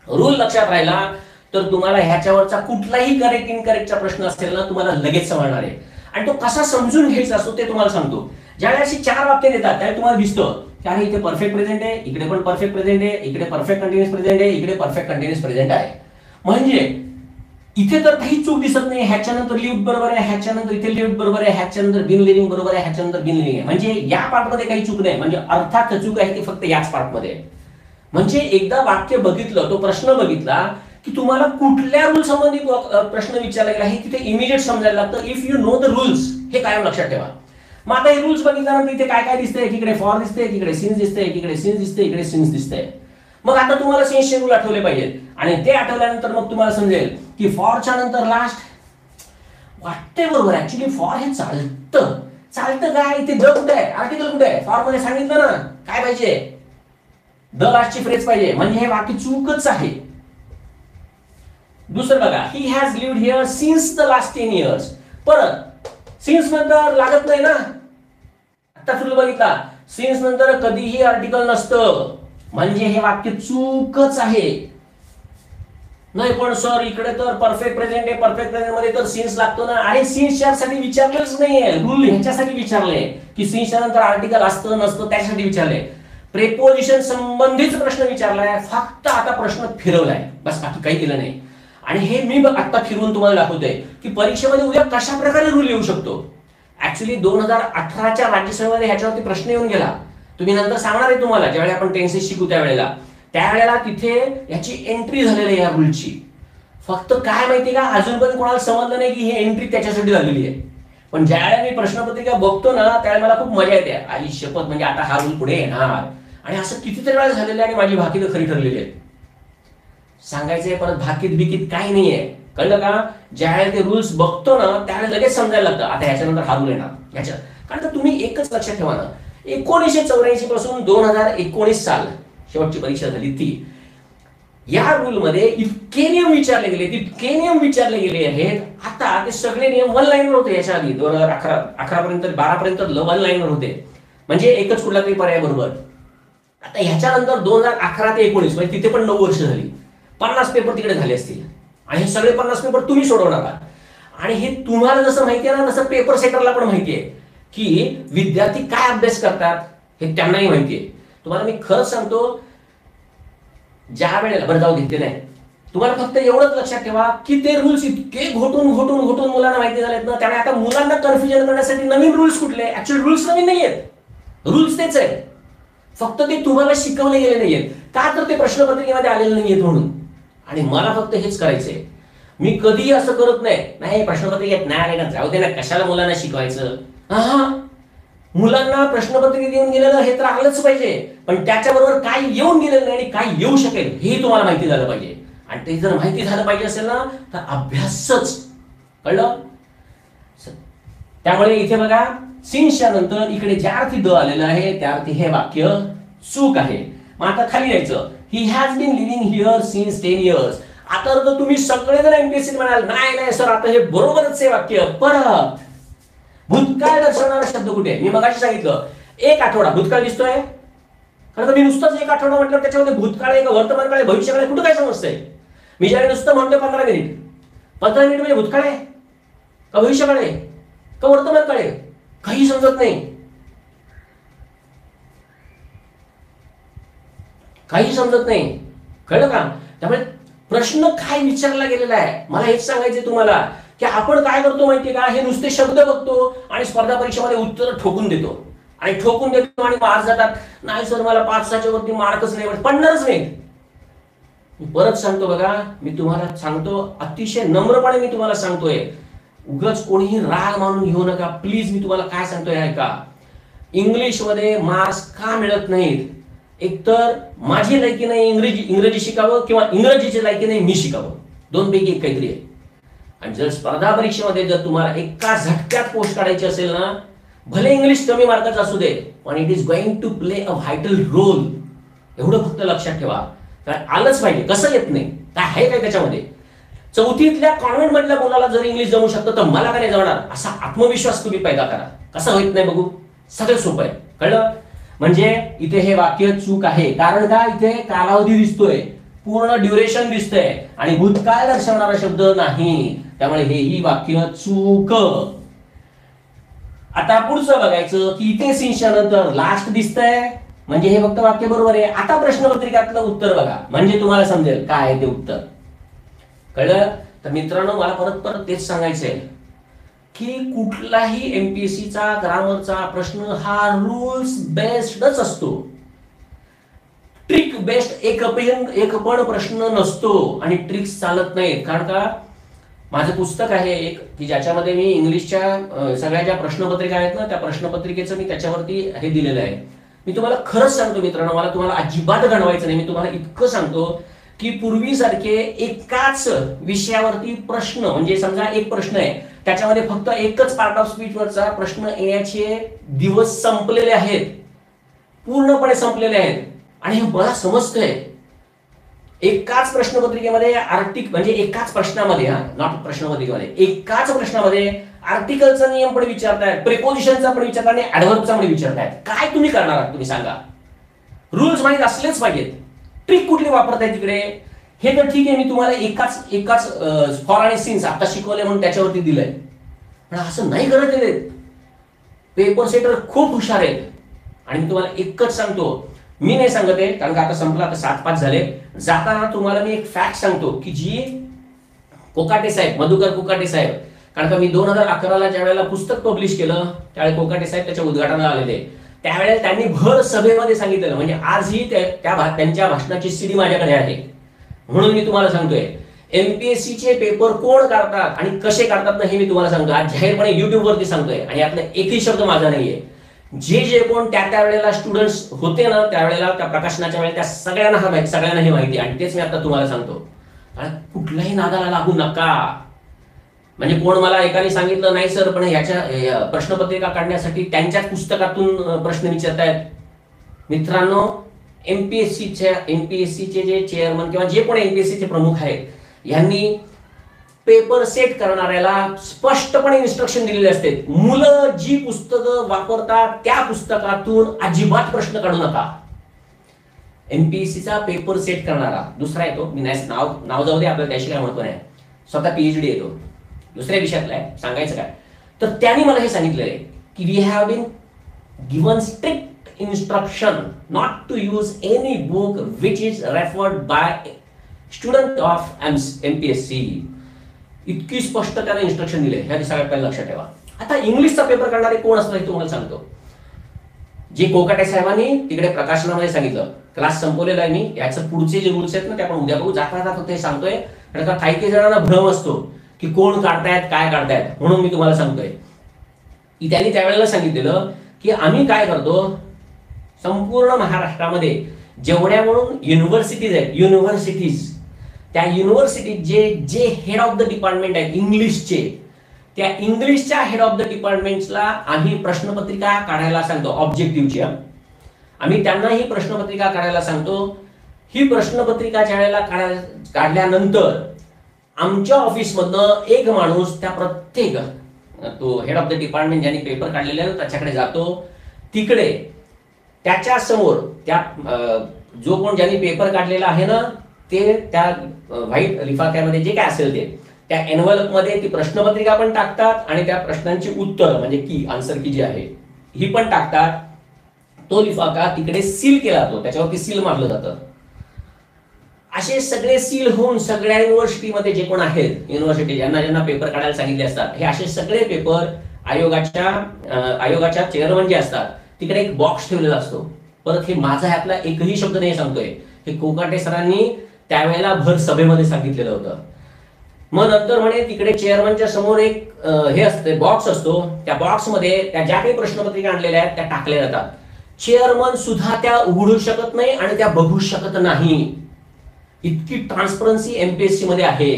रूल लक्षात राहिला तर तुम्हाला ह्याच्यावरचा कुठलाही करेक्ट इनकरेक्टचा प्रश्न असेल ना तुम्हाला लगेच समजणार आहे. आणि तो कसा समजून घ्यायचा असतो ते तुम्हाला सांगतो. ज्यावेळेस अशी 4 वाक्य देतात त्यावेळी तुम्हाला दिसतं की अरे इथे परफेक्ट प्रेझेंट आहे, इकडे पण परफेक्ट प्रेझेंट आहे, इकडे परफेक्ट कंटिन्युअस प्रेझेंट आहे, इकडे परफेक्ट कंटिन्युअस प्रेझेंट आहे. म्हणजे इथे तर काही चूक दिसत नाही, ह्याच्यानंतर लिव्ह बरोबर आहे, ह्याच्यानंतर इथे लिव्ह बरोबर आहे, ह्याच्यानंतर बिन लिव्हिंग बरोबर आहे, ह्याच्यानंतर बिन लिव्हिंग आहे. म्हणजे या पार्ट मध्ये काही चूक नाही, म्हणजे अर्थात चूक आहे ती फक्त याच पार्ट मध्ये. म्हणजे एकदा वाक्य बघितलं, तो प्रश्न बघितला की तुम्हाला कुठल्या रूल संबंधी प्रश्न विचारला गेला हे तिथे इमिडिएट समजायला लागतं. If you know the rules, हे कायम लक्षात ठेवा. मग आता हे रूल्स बघितल्यानंतर इथे काय काय दिसतंय, एकीकडे फॉर दिसते, एकीकडे सिन्स दिसते, एकीकडे सिन्स दिसते, इकडे सिन्स दिसते. मग आता तुम्हाला सिन्सचे रूल आठवले पाहिजेत आणि ते आठवल्यानंतर मग तुम्हाला समजेल की फॉरच्या नंतर लास्ट वाटते बरोबर, ऍक्च्युली फॉर हे चालतं. चालतं काय, इथे द कुठे आहे, आर्टिकल कुठे आहे, फॉर मध्ये सांगितलं ना काय पाहिजे, द लास्टची फ्रेज पाहिजे, म्हणजे हे वाक्य चूकच आहे. दुसरं बघा, he has lived here since the last 10 years. परत सिन्स नंतर लागत नाही ना, आता तुम्ही बघितला सिन्स नंतर कधीही आर्टिकल नसतं, म्हणजे हे वाक्य चूकच आहे. नाही पण सर इकडे तर परफेक्ट प्रेझेंट आहे, परफेक्ट प्रेझेंट मध्ये तर सिन्स लागतो ना. अरे सिन्सच्या साठी विचारलेच नाहीये, रूल ह्याच्यासाठी विचारले की सिन्सच्या नंतर आर्टिकल असतं नसतं त्यासाठी विचारले. प्रेपोजिशन संबंधीच प्रश्न विचारलाय, फक्त आता प्रश्न फिरवलाय बस, बाकी काही केलं नाही. आणि हे मी आता फिरवून तुम्हाला दाखवतोय की परीक्षेमध्ये उद्या कशा प्रकारे रूल येऊ शकतो. ऍक्च्युली 2018च्या राज्यसभेमध्ये ह्याच्यावरती प्रश्न येऊन गेला, तुम्ही नंतर सांगणार आहे तुम्हाला ज्यावेळी आपण टेन्सेस शिकू त्यावेळेला तिथे याची एंट्री झालेली आहे या रूलची. फक्त काय माहिती का, अजून पण कोणाला समजलं नाही की ही एंट्री त्याच्यासाठी झालेली आहे. पण ज्यावेळेला मी प्रश्नपत्रिका बघतो ना त्यावेळेला मला खूप मजा येते, आई शपथ म्हणजे आता हा रूल पुढे येणार. आणि असं कितीतरी वेळा झालेलं आहे आणि माझी भाकीत खरी ठरलेली आहे. सांगायचंय परत भाकीत बिकीत काही नाहीये, कळलं का. ज्यावेळेला ते रूल्स बघतो ना त्यावेळेला लगेच समजायला लागतं आता ह्याच्यानंतर हा रूल येणार ह्याच्या. कारण का तुम्ही एकच लक्षात ठेवा ना, 1984 पासून 2019 साल शेवटची परीक्षा झाली ती, या रूल मध्ये इतके नियम विचारले गेले, इतके नियम विचारले गेले आहेत. आता ते सगळे नियम वन लाईनवर होते. याच्या आधी 2011 पर्यंत 12 पर्यंत वन लाईनवर होते, म्हणजे एकच कुठला तरी पर्याय बरोबर. आता ह्याच्यानंतर 2011 ते 19 म्हणजे तिथे पण 9 वर्ष झाली, 50 पेपर तिकडे झाले असतील आणि हे सगळे 50 पेपर तुम्ही सोडवणार आहात. आणि हे तुम्हाला जसं माहिती आहे ना तसं पेपर सेटरला पण माहिती आहे की विद्यार्थी काय अभ्यास करतात हे त्यांनाही माहिती आहे. तुम्हाला मी खरंच सांगतो, ज्या वेळेला बरं जाऊ देते नाही, तुम्हाला फक्त एवढंच लक्षात ठेवा की ते रूल्स इतके घोटून घोटून घोटून मुलांना माहिती झालेत ना, त्यामुळे आता मुलांना कन्फ्युजन करण्यासाठी नवीन रूल्स कुठले, ऍक्च्युअली रूल्स नवीन नाही आहेत, रूल्स तेच आहेत, फक्त ते तुम्हाला शिकवले गेले नाहीयेत का, तर ते प्रश्नपत्रिकेमध्ये आलेले नाहीयेत म्हणून. आणि मला फक्त हेच करायचंय, मी कधीही असं करत नाही प्रश्नपत्रिकेत नाही आले ना जाऊ दे ना, कशाला मुलांना शिकवायचं. हा, मुलांना प्रश्नपत्रिका देऊन गेलेलं हे तर आलंच पाहिजे, पण त्याच्याबरोबर काय येऊन गेलेलं नाही आणि काय येऊ शकेल हे तुम्हाला माहिती झालं पाहिजे. आणि ते जर माहिती झालं पाहिजे असेल ना तर अभ्यासच, कळलं. त्यामुळे इथे बघा सिन्सच्या नंतर इकडे ज्या अर्थी द आलेलं आहे त्या अर्थी हे वाक्य चूक आहे. मग आता खाली यायचं, he has been living here since 10 years. आता जर तुम्ही सगळेजण इम्प्लिसिट म्हणाल नाही सर आता हे बरोबरच आहे वाक्य, परत भूतकाळ दर्शवणारा शब्द कुठे, मी मगाशी सांगितलं 1 आठवडा भूतकाळ दिसतोय, कारण मी नुसतंच 1 आठवडा म्हटलं त्याच्यामध्ये भूतकाळ आहे का वर्तमान काळ आहे भविष्यकाळ आहे कुठं काय समजतंय. मी ज्यावेळी नुसतं म्हणतोय 15 मिनिट, 15 मिनिट म्हणजे भूतकाळ आहे का भविष्यकाळ आहे का वर्तमान काळ आहे, काही समजत नाही, काही समजत नाही, कळलं का. त्यामुळे प्रश्न काय विचारला गेलेला आहे मला हेच सांगायचं तुम्हाला की आपण काय करतो माहितीये का, हे नुसते शब्द बघतो आणि स्पर्धा परीक्षेमध्ये उत्तर ठोकून देतो. आणि ठोकून देतो आणि मार्क्स जातात. नाही सर मला 5-6च्या वरती मार्कच नाही पडणारच नाहीत. मी परत सांगतो बघा, मी तुम्हाला सांगतो अतिशय नम्रपणे मी तुम्हाला सांगतोय, उगाच कोणीही राग मानून घेऊ नका प्लीज. मी तुम्हाला काय सांगतोय ऐका, इंग्लिशमध्ये मार्क्स का मिळत नाहीत? एकतर माझी लायकी नाही इंग्रजी शिकावं किंवा इंग्रजीची लायकी नाही मी शिकावं, दोन पैकी एक काहीतरी आहे. आणि जर स्पर्धा परीक्षेमध्ये जर तुम्हाला एका झटक्यात पोस्ट काढायची असेल ना, भले इंग्लिश कमी मार्काचं असू दे पण it is going to play a vital role. एवढं फक्त लक्षात ठेवा. काय आलंच पाहिजे, कसं येत नाही, काय आहे काय त्याच्यामध्ये? चौथीतल्या कॉन्व्हेंट मधल्या मुलाला जर इंग्लिश जमू शकतं तर मला काय नाही जमणार, असा आत्मविश्वास तुम्ही पैदा करा. कसं होत नाही बघू, सगळं सोपं आहे. कळलं? म्हणजे इथे हे वाक्य चूक आहे. कारण का? इथे कालावधी दिसतोय, पूर्ण ड्युरेशन दिसतंय आणि भूतकाळ दर्शवणारा शब्द नाही, त्यामुळे हेही वाक्य चूक. आता पुढचं बघायचं की इथे सिंशनंतर लास्ट दिसतंय, म्हणजे हे फक्त वाक्य बरोबर आहे. आता प्रश्नपत्रिकातलं उत्तर बघा, म्हणजे तुम्हाला समजेल काय आहे ते उत्तर. कळलं? तर मित्रांनो, मला परत परत तेच सांगायचंय की कुठलाही एमपीएससीचा ग्रामरचा प्रश्न हा रूल्स बेस्डच असतो, ट्रिक बेस्ड एक पण प्रश्न नसतो आणि ट्रिक्स चालत नाहीत. कारण का, माझं पुस्तक आहे एक की ज्याच्यामध्ये मी इंग्लिशच्या सगळ्या ज्या प्रश्नपत्रिका आहेत ना, त्या प्रश्नपत्रिकेचं मी त्याच्यावरती हे दिलेलं आहे. मी तुम्हाला खरंच सांगतो मित्रांनो, मला तुम्हाला अजिबात गणवायचं नाही. मी तुम्हाला इतकं सांगतो की पूर्वीसारखे एकाच विषयावरती प्रश्न, म्हणजे समजा एक प्रश्न आहे त्याच्यामध्ये फक्त एकच पार्ट ऑफ स्पीच वरचा प्रश्न येण्याचे दिवस संपलेले आहेत, पूर्णपणे संपलेले आहेत. आणि हे मला समजतंय, एकाच प्रश्नपत्रिकेमध्ये आर्टिकल म्हणजे एकाच प्रश्नामध्ये, नॉट प्रश्नपत्रिकेमध्ये, एकाच प्रश्नामध्ये आर्टिकलचा नियम पण विचारतायत, प्रिपोजिशनचा पण विचारतायत आणि ऍडव्हर्बचा पण विचारतायत. काय तुम्ही करणार आहात तुम्ही सांगा? रूल्स माहित असलेच पाहिजेत. ट्रिक कुठली वापरताय तिकडे? हे तर ठीक आहे, मी तुम्हाला एकाच फॉर आणि सिन्स आता शिकवले म्हणून त्याच्यावरती दिलंय, पण असं नाही करत आहेत. पेपर सेटर खूप हुशार आहेत आणि मी तुम्हाला एकच सांगतो, मी नाही सांगत आहे कारण का आता संपला, आता 7-5 झाले. जाताना तुम्हाला मी एक फॅक्ट सांगतो की जी कोकाटे साहेब, मधुकर कोकाटे साहेब, कारण का मी 2011ला ज्या वेळेला पुस्तक पब्लिश केलं त्यावेळेला कोकाटे साहेब त्याच्या उद्घाटनाला आलेले, त्यावेळेला त्यांनी भर सभेमध्ये सांगितलेलं, म्हणजे आजही त्यांच्या भाषणाची सीडी माझ्याकडे आहे. म्हणून मी तुम्हाला सांगतोय, एमपीएससीचे पेपर कोण काढतात आणि कसे काढतात ना हे मी तुम्हाला सांगतो, आज जाहीरपणे युट्यूब वरती सांगतोय. आणि यातला एकही शब्द माझा नाहीये. जे कोण त्या वेळेला स्टुडंट्स होते ना, त्यावेळेला त्या प्रकाशनाच्या वेळेला त्या सगळ्यांना ही माहिती, आणि तेच मी आता तुम्हाला सांगतो. कुठल्याही नादाला लागू नका. म्हणजे कोण मला एकाने सांगितलं नाही सर पण ह्याच्या प्रश्नपत्रिका काढण्यासाठी त्यांच्याच पुस्तकातून प्रश्न विचारतायत. मित्रांनो, एमपीएससीचे जे चेअरमन किंवा जे कोण एमपीएससीचे प्रमुख आहेत, यांनी पेपर सेट करणाऱ्याला स्पष्टपणे इन्स्ट्रक्शन दिलेले असते, मुलं जी पुस्तकं वापरतात त्या पुस्तकातून अजिबात प्रश्न काढू नका. एमपीएससीचा पेपर सेट करणारा दुसरा येतो, मी नाव जाऊ दे आपल्याला, त्याशी काय महत्व नाही, स्वतः पीएचडी येतो, दुसऱ्या विषयातला आहे, सांगायचं काय तर त्यांनी मला हे सांगितलेलं आहे की we have been given strict instruction not to use any book which is referred by student of MPSC. इतकी स्पष्ट त्याने इन्स्ट्रक्शन दिले, ह्या सगळ्यात पहिला लक्षात ठेवा. आता इंग्लिशचा पेपर करणारे कोण असणार हे तुम्हाला सांगतो. जे कोकाटे साहेबांनी तिकडे प्रकाशनामध्ये सांगितलं, क्लास संपवलेला आहे मी, याचं पुढचे जे रूल्स आहेत ना ते आपण उद्या बघू. जाता ते सांगतोय, कारण का काही जणांना भ्रम असतो की कोण काढतायत काय काढतायत, म्हणून मी तुम्हाला सांगतोय की त्यांनी त्यावेळेला सांगितलेलं की आम्ही काय करतो, संपूर्ण महाराष्ट्रामध्ये जेवढ्या म्हणून युनिव्हर्सिटीज आहेत, त्या युनिव्हर्सिटीत जे हेड ऑफ द डिपार्टमेंट आहेत इंग्लिशचे, त्या इंग्लिशच्या हेड ऑफ द डिपार्टमेंट्सला आम्ही प्रश्नपत्रिका काढायला सांगतो, ऑब्जेक्टिव्हची. आम्ही त्यांना ही प्रश्नपत्रिका काढायला सांगतो. ही प्रश्नपत्रिका ज्या वेळेला काढल्यानंतर आमच्या ऑफिसमधनं एक माणूस त्या प्रत्येक तो हेड ऑफ द डिपार्टमेंट ज्यांनी पेपर काढलेले आहे त्याच्याकडे जातो. तिकडे त्याच्या समोर त्या जो कोण ज्यांनी पेपर काढलेला आहे ना, ते त्या व्हाईट लिफाफ्यामध्ये जे काय असेल ते त्या एनव्हलप मध्ये ती प्रश्नपत्रिका पण टाकतात आणि त्या प्रश्नांची उत्तर म्हणजे की आन्सर की जी आहे ही पण टाकतात. तो लिफाफा तिकडे सील केला जातो, त्याच्यावरती सील मारलं जातं. असे सगळे सील होऊन सगळ्या युनिव्हर्सिटीमध्ये जे कोण आहेत, युनिव्हर्सिटी ज्यांना पेपर काढायला सांगितले असतात, हे असे सगळे पेपर आयोगाच्या चेअरमन जे असतात तिकडे एक बॉक्स ठेवलेला असतो. परत हे माझा ह्यातला एकही शब्द नाही सांगतोय, हे कोकाटे सरांनी त्यावेळेला भर सभेमध्ये सांगितलेलं होतं. मग नंतर म्हणे तिकडे चेअरमनच्या समोर एक हे असते, बॉक्स असतो. त्या बॉक्समध्ये त्या ज्या काही प्रश्नपत्रिका आणलेल्या आहेत त्या टाकल्या जातात. चेअरमन सुद्धा त्या उघडू शकत नाही आणि त्या बघू शकत नाही. इतकी ट्रान्सपरन्सी एमपीएससी मध्ये आहे.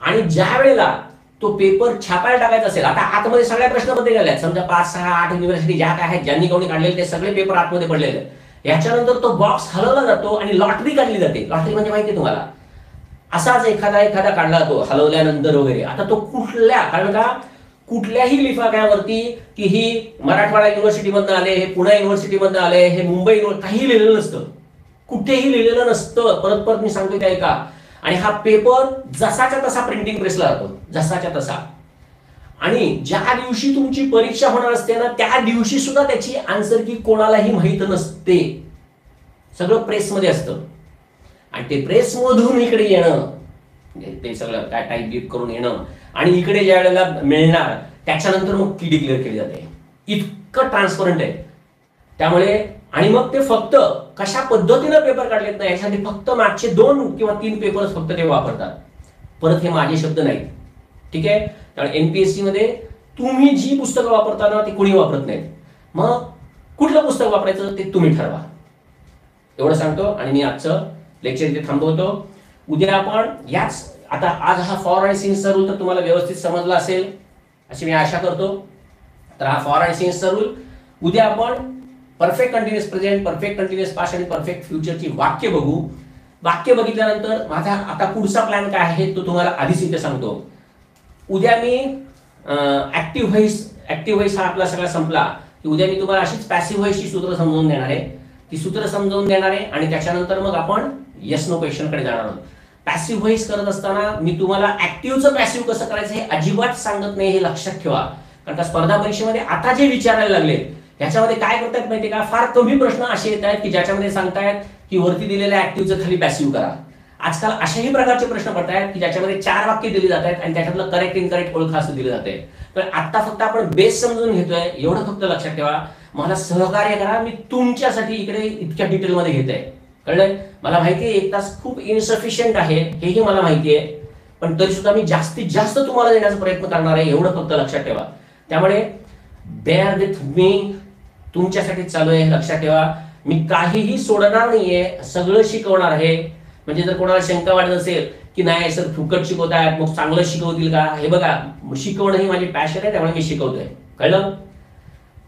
आणि ज्या वेळेला तो पेपर छापायला टाकायचा असेल, आता आतमध्ये सगळ्या प्रश्नपत्रिका आल्या, समजा 5, 6, 8 युनिव्हर्सिटी ज्या काय आहेत, ज्यांनी कोणी काढलेले ते सगळे पेपर आतमध्ये पडलेले. याच्यानंतर तो बॉक्स हलवला जातो आणि लॉटरी काढली जाते. लॉटरी म्हणजे माहिती आहे तुम्हाला, असाच एखादा काढला जातो हलवल्यानंतर वगैरे. आता तो कारण का कुठल्याही लिफाफ्यावरती की ही मराठवाडा युनिव्हर्सिटी मधनं आले, हे पुणे युनिव्हर्सिटी मधनं आले, हे मुंबई, काही लिहिलेलं नसतं, कुठेही लिहिलेलं नसतं. परत परत मी सांगतोय त्या ऐका. आणि हा पेपर जसाच्या तसा प्रिंटिंग प्रेसला जातो, जसाच्या तसा. आणि ज्या दिवशी तुमची परीक्षा होणार असते ना, त्या दिवशी सुद्धा त्याची आन्सर की कोणालाही माहित नसते. सगळं प्रेसमध्ये असतं. आणि ते प्रेसमधून इकडे येणं, ते सगळं काय टाईप बीप करून येणं आणि इकडे ज्या वेळेला मिळणार त्याच्यानंतर मग की डिक्लेअर केली जाते. इतकं ट्रान्सपरंट आहे. त्यामुळे आणि मग ते फक्त कशा पद्धतीनं पेपर काढलेत ना यासाठी फक्त मागचे 2 किंवा 3 पेपर्स फक्त ते वापरतात. परत हे माझे शब्द नाहीत. ठीक आहे. त्यामुळे एमपीएससी मध्ये तुम्ही जी पुस्तकं वापरता ना ती कोणी वापरत नाहीत. मग कुठलं पुस्तक वापरायचं ते तुम्ही ठरवा. एवढं सांगतो आणि मी आजचं लेक्चर इथे थांबवतो. उद्या आपण याच, आता आज हा फॉर आणि सिन्सचा रूल तर तुम्हाला व्यवस्थित समजला असेल अशी मी आशा करतो. तर हा फॉर आणि सिन्सचा रूल, उद्या आपण perfect continuous present, perfect continuous past आणि परफेक्ट फ्युचरची वाक्य बघू. वाक्य बघितल्यानंतर माझा आता पुढचा प्लॅन काय आहे तो तुम्हाला आधीच इथे सांगतो. उद्या मी ऍक्टिव्ह व्हॉइस हा आपला सगळा संपला की उद्या मी तुम्हाला अशीच पॅसिव्ह व्हॉइसची सूत्र समजावून देणार आहे. ती सूत्र समजावून देणार आहे आणि त्याच्यानंतर मग आपण येस नो क्वेश्चन कडे जाणार आहोत. पॅसिव्ह व्हॉइस करत असताना मी तुम्हाला ऍक्टिव्हचं पॅसिव्ह कसं करायचं हे अजिबात सांगत नाही, हे लक्षात ठेवा. कारण का स्पर्धा परीक्षेमध्ये आता जे विचारायला लागले याच्यामध्ये काय करतात माहिती का, फार कमी प्रश्न असे येत आहेत की ज्याच्यामध्ये सांगतायत की वरती दिलेल्या ऍक्टिव्हचं खाली पॅसिव्ह करा. आजकाल अशाही प्रकारचे प्रश्न पडत आहेत की ज्याच्यामध्ये 4 वाक्य दिली जात आहेत आणि त्याच्यातलं करेक्ट इनकरेक्ट ओळखा असं दिलं जाते. तर आता फक्त आपण बेस समजून घेतोय, एवढं फक्त लक्षात ठेवा. मला सहकार्य करा, मी तुमच्यासाठी इकडे इतक्या डिटेलमध्ये घेतोय. कळलंय? मला माहिती आहे 1 तास खूप इनसफिशियंट आहे, हेही मला माहिती आहे. पण तरी सुद्धा मी जास्तीत जास्त तुम्हाला देण्याचा प्रयत्न करणार आहे, एवढं फक्त लक्षात ठेवा. त्यामुळे बेअर विथ मी, तुमच्यासाठी चालू आहे, लक्षात ठेवा. मी काहीही सोडणार नाहीये, सगळं शिकवणार आहे. म्हणजे जर कोणाला शंका वाटत असेल की नाही सर फुकट शिकवतायत मग चांगलं शिकवतील का, हे बघा शिकवणं ही माझी पॅशन आहे, त्यामुळे मी शिकवतोय. कळलं?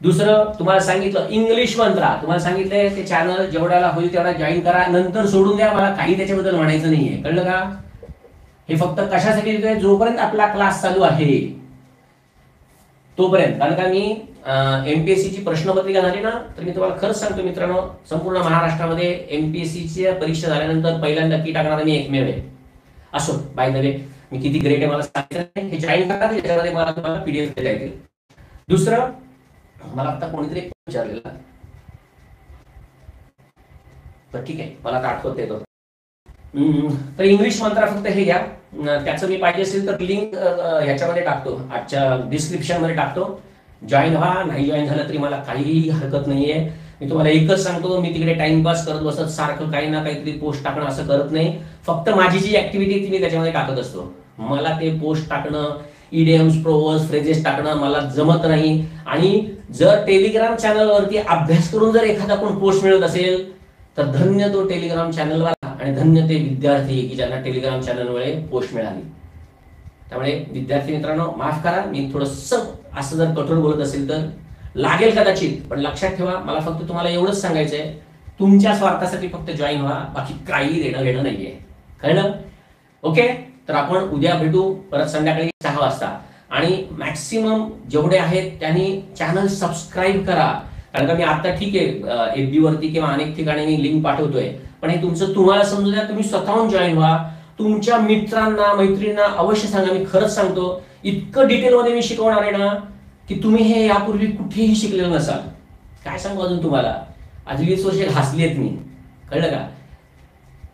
दुसरं तुम्हाला सांगितलं इंग्लिश मंत्रा, तुम्हाला सांगितलंय ते चॅनल जेवढ्याला होईल तेवढा जॉईन करा, नंतर सोडून द्या, मला काही त्याच्याबद्दल म्हणायचं नाहीये. कळलं का? हे फक्त कशासाठी देतोय, जोपर्यंत आपला क्लास चालू आहे तोपर्यंत. कारण का मी एमपीएससी ची प्रश्नपत्रिका झाली ना, तर मी तुम्हाला खरंच सांगतो मित्रांनो, संपूर्ण महाराष्ट्रामध्ये एमपीएससी ची परीक्षा झाल्यानंतर पहिल्यांदा की टाकणारा मी एकमेव आहे. असो, बाय द वे मी किती ग्रेट आहे मला सांगितलं, हे जॉईन करा, त्याच्यामध्ये मला तुम्हाला पीडीएफ दिल्या जातील. दुसरं, मला आता कोणीतरी विचारलेलं, तर ठीक आहे मला आता आठवत येतो. तर इंग्लिश मंत्रा फक्त हे घ्या, त्याचं मी पाहिजे असेल तर लिंक ह्याच्यामध्ये टाकतो, आजच्या डिस्क्रिप्शन मध्ये टाकतो. जॉईन व्हा, नाही जॉईन झालं तरी मला काहीही हरकत नाहीये. मी तुम्हाला एकच सांगतो, मी तिकडे टाइमपास करत बसत सारखं काही ना काहीतरी पोस्ट टाकणं असं करत नाही. फक्त माझी जी ऍक्टिव्हिटी ती मी त्याच्यामध्ये टाकत असतो. मला ते पोस्ट टाकणं, इडियम्स, प्रोवर्ब्स, फ्रेजेस टाकणं मला जमत नाही. आणि जर टेलिग्राम चॅनलवरती अभ्यास करून जर एखादा कोण पोस्ट मिळत असेल तर धन्य तो टेलिग्राम चॅनलवाला आणि धन्य ते विद्यार्थी की ज्यांना टेलिग्राम चॅनलमुळे पोस्ट मिळाली. त्यामुळे विद्यार्थी मित्रांनो माफ करा, मी थोडंसं असं जर कठोर बोलत असेल तर लागेल कदाचित, पण लक्षात ठेवा मला फक्त तुम्हाला एवढंच सांगायचंय, तुमच्या स्वार्थासाठी फक्त जॉईन व्हा, बाकी काही देणं घेणं नाहीये. कळलं? ओके, तर आपण उद्या भेटू परत संध्याकाळी 6 वाजता. आणि मॅक्सिमम जेवढे आहेत त्यांनी चॅनल सबस्क्राईब करा. कारण का मी आता ठीक आहे FB वरती किंवा अनेक ठिकाणी मी लिंक पाठवतोय, पण हे तुमचं तुम्हाला समजू द्या, तुम्ही स्वतःहून जॉईन व्हा. तुमच्या मित्रांना मैत्रिणींना अवश्य सांगा. मी खरंच सांगतो, इतकं डिटेलमध्ये मी शिकवणार आहे ना की तुम्ही हे यापूर्वी कुठेही शिकलेलं नसाल. काय सांगू अजून तुम्हाला, आज 20 वर्षे घासली आहेत मी. कळलं का?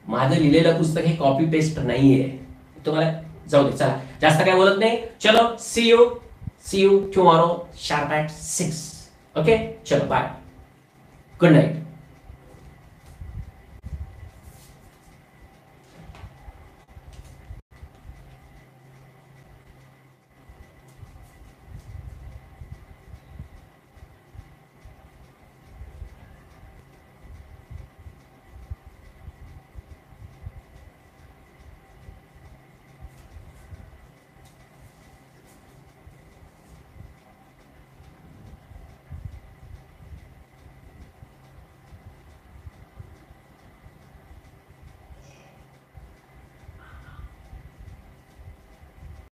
माझं लिहिलेलं पुस्तक हे कॉपी पेस्ट नाहीये. तुम्हाला जाऊ दे, चला जास्त काय बोलत नाही. चलो see you tomorrow sharp at 6. Okay, चलो बाय. Good night.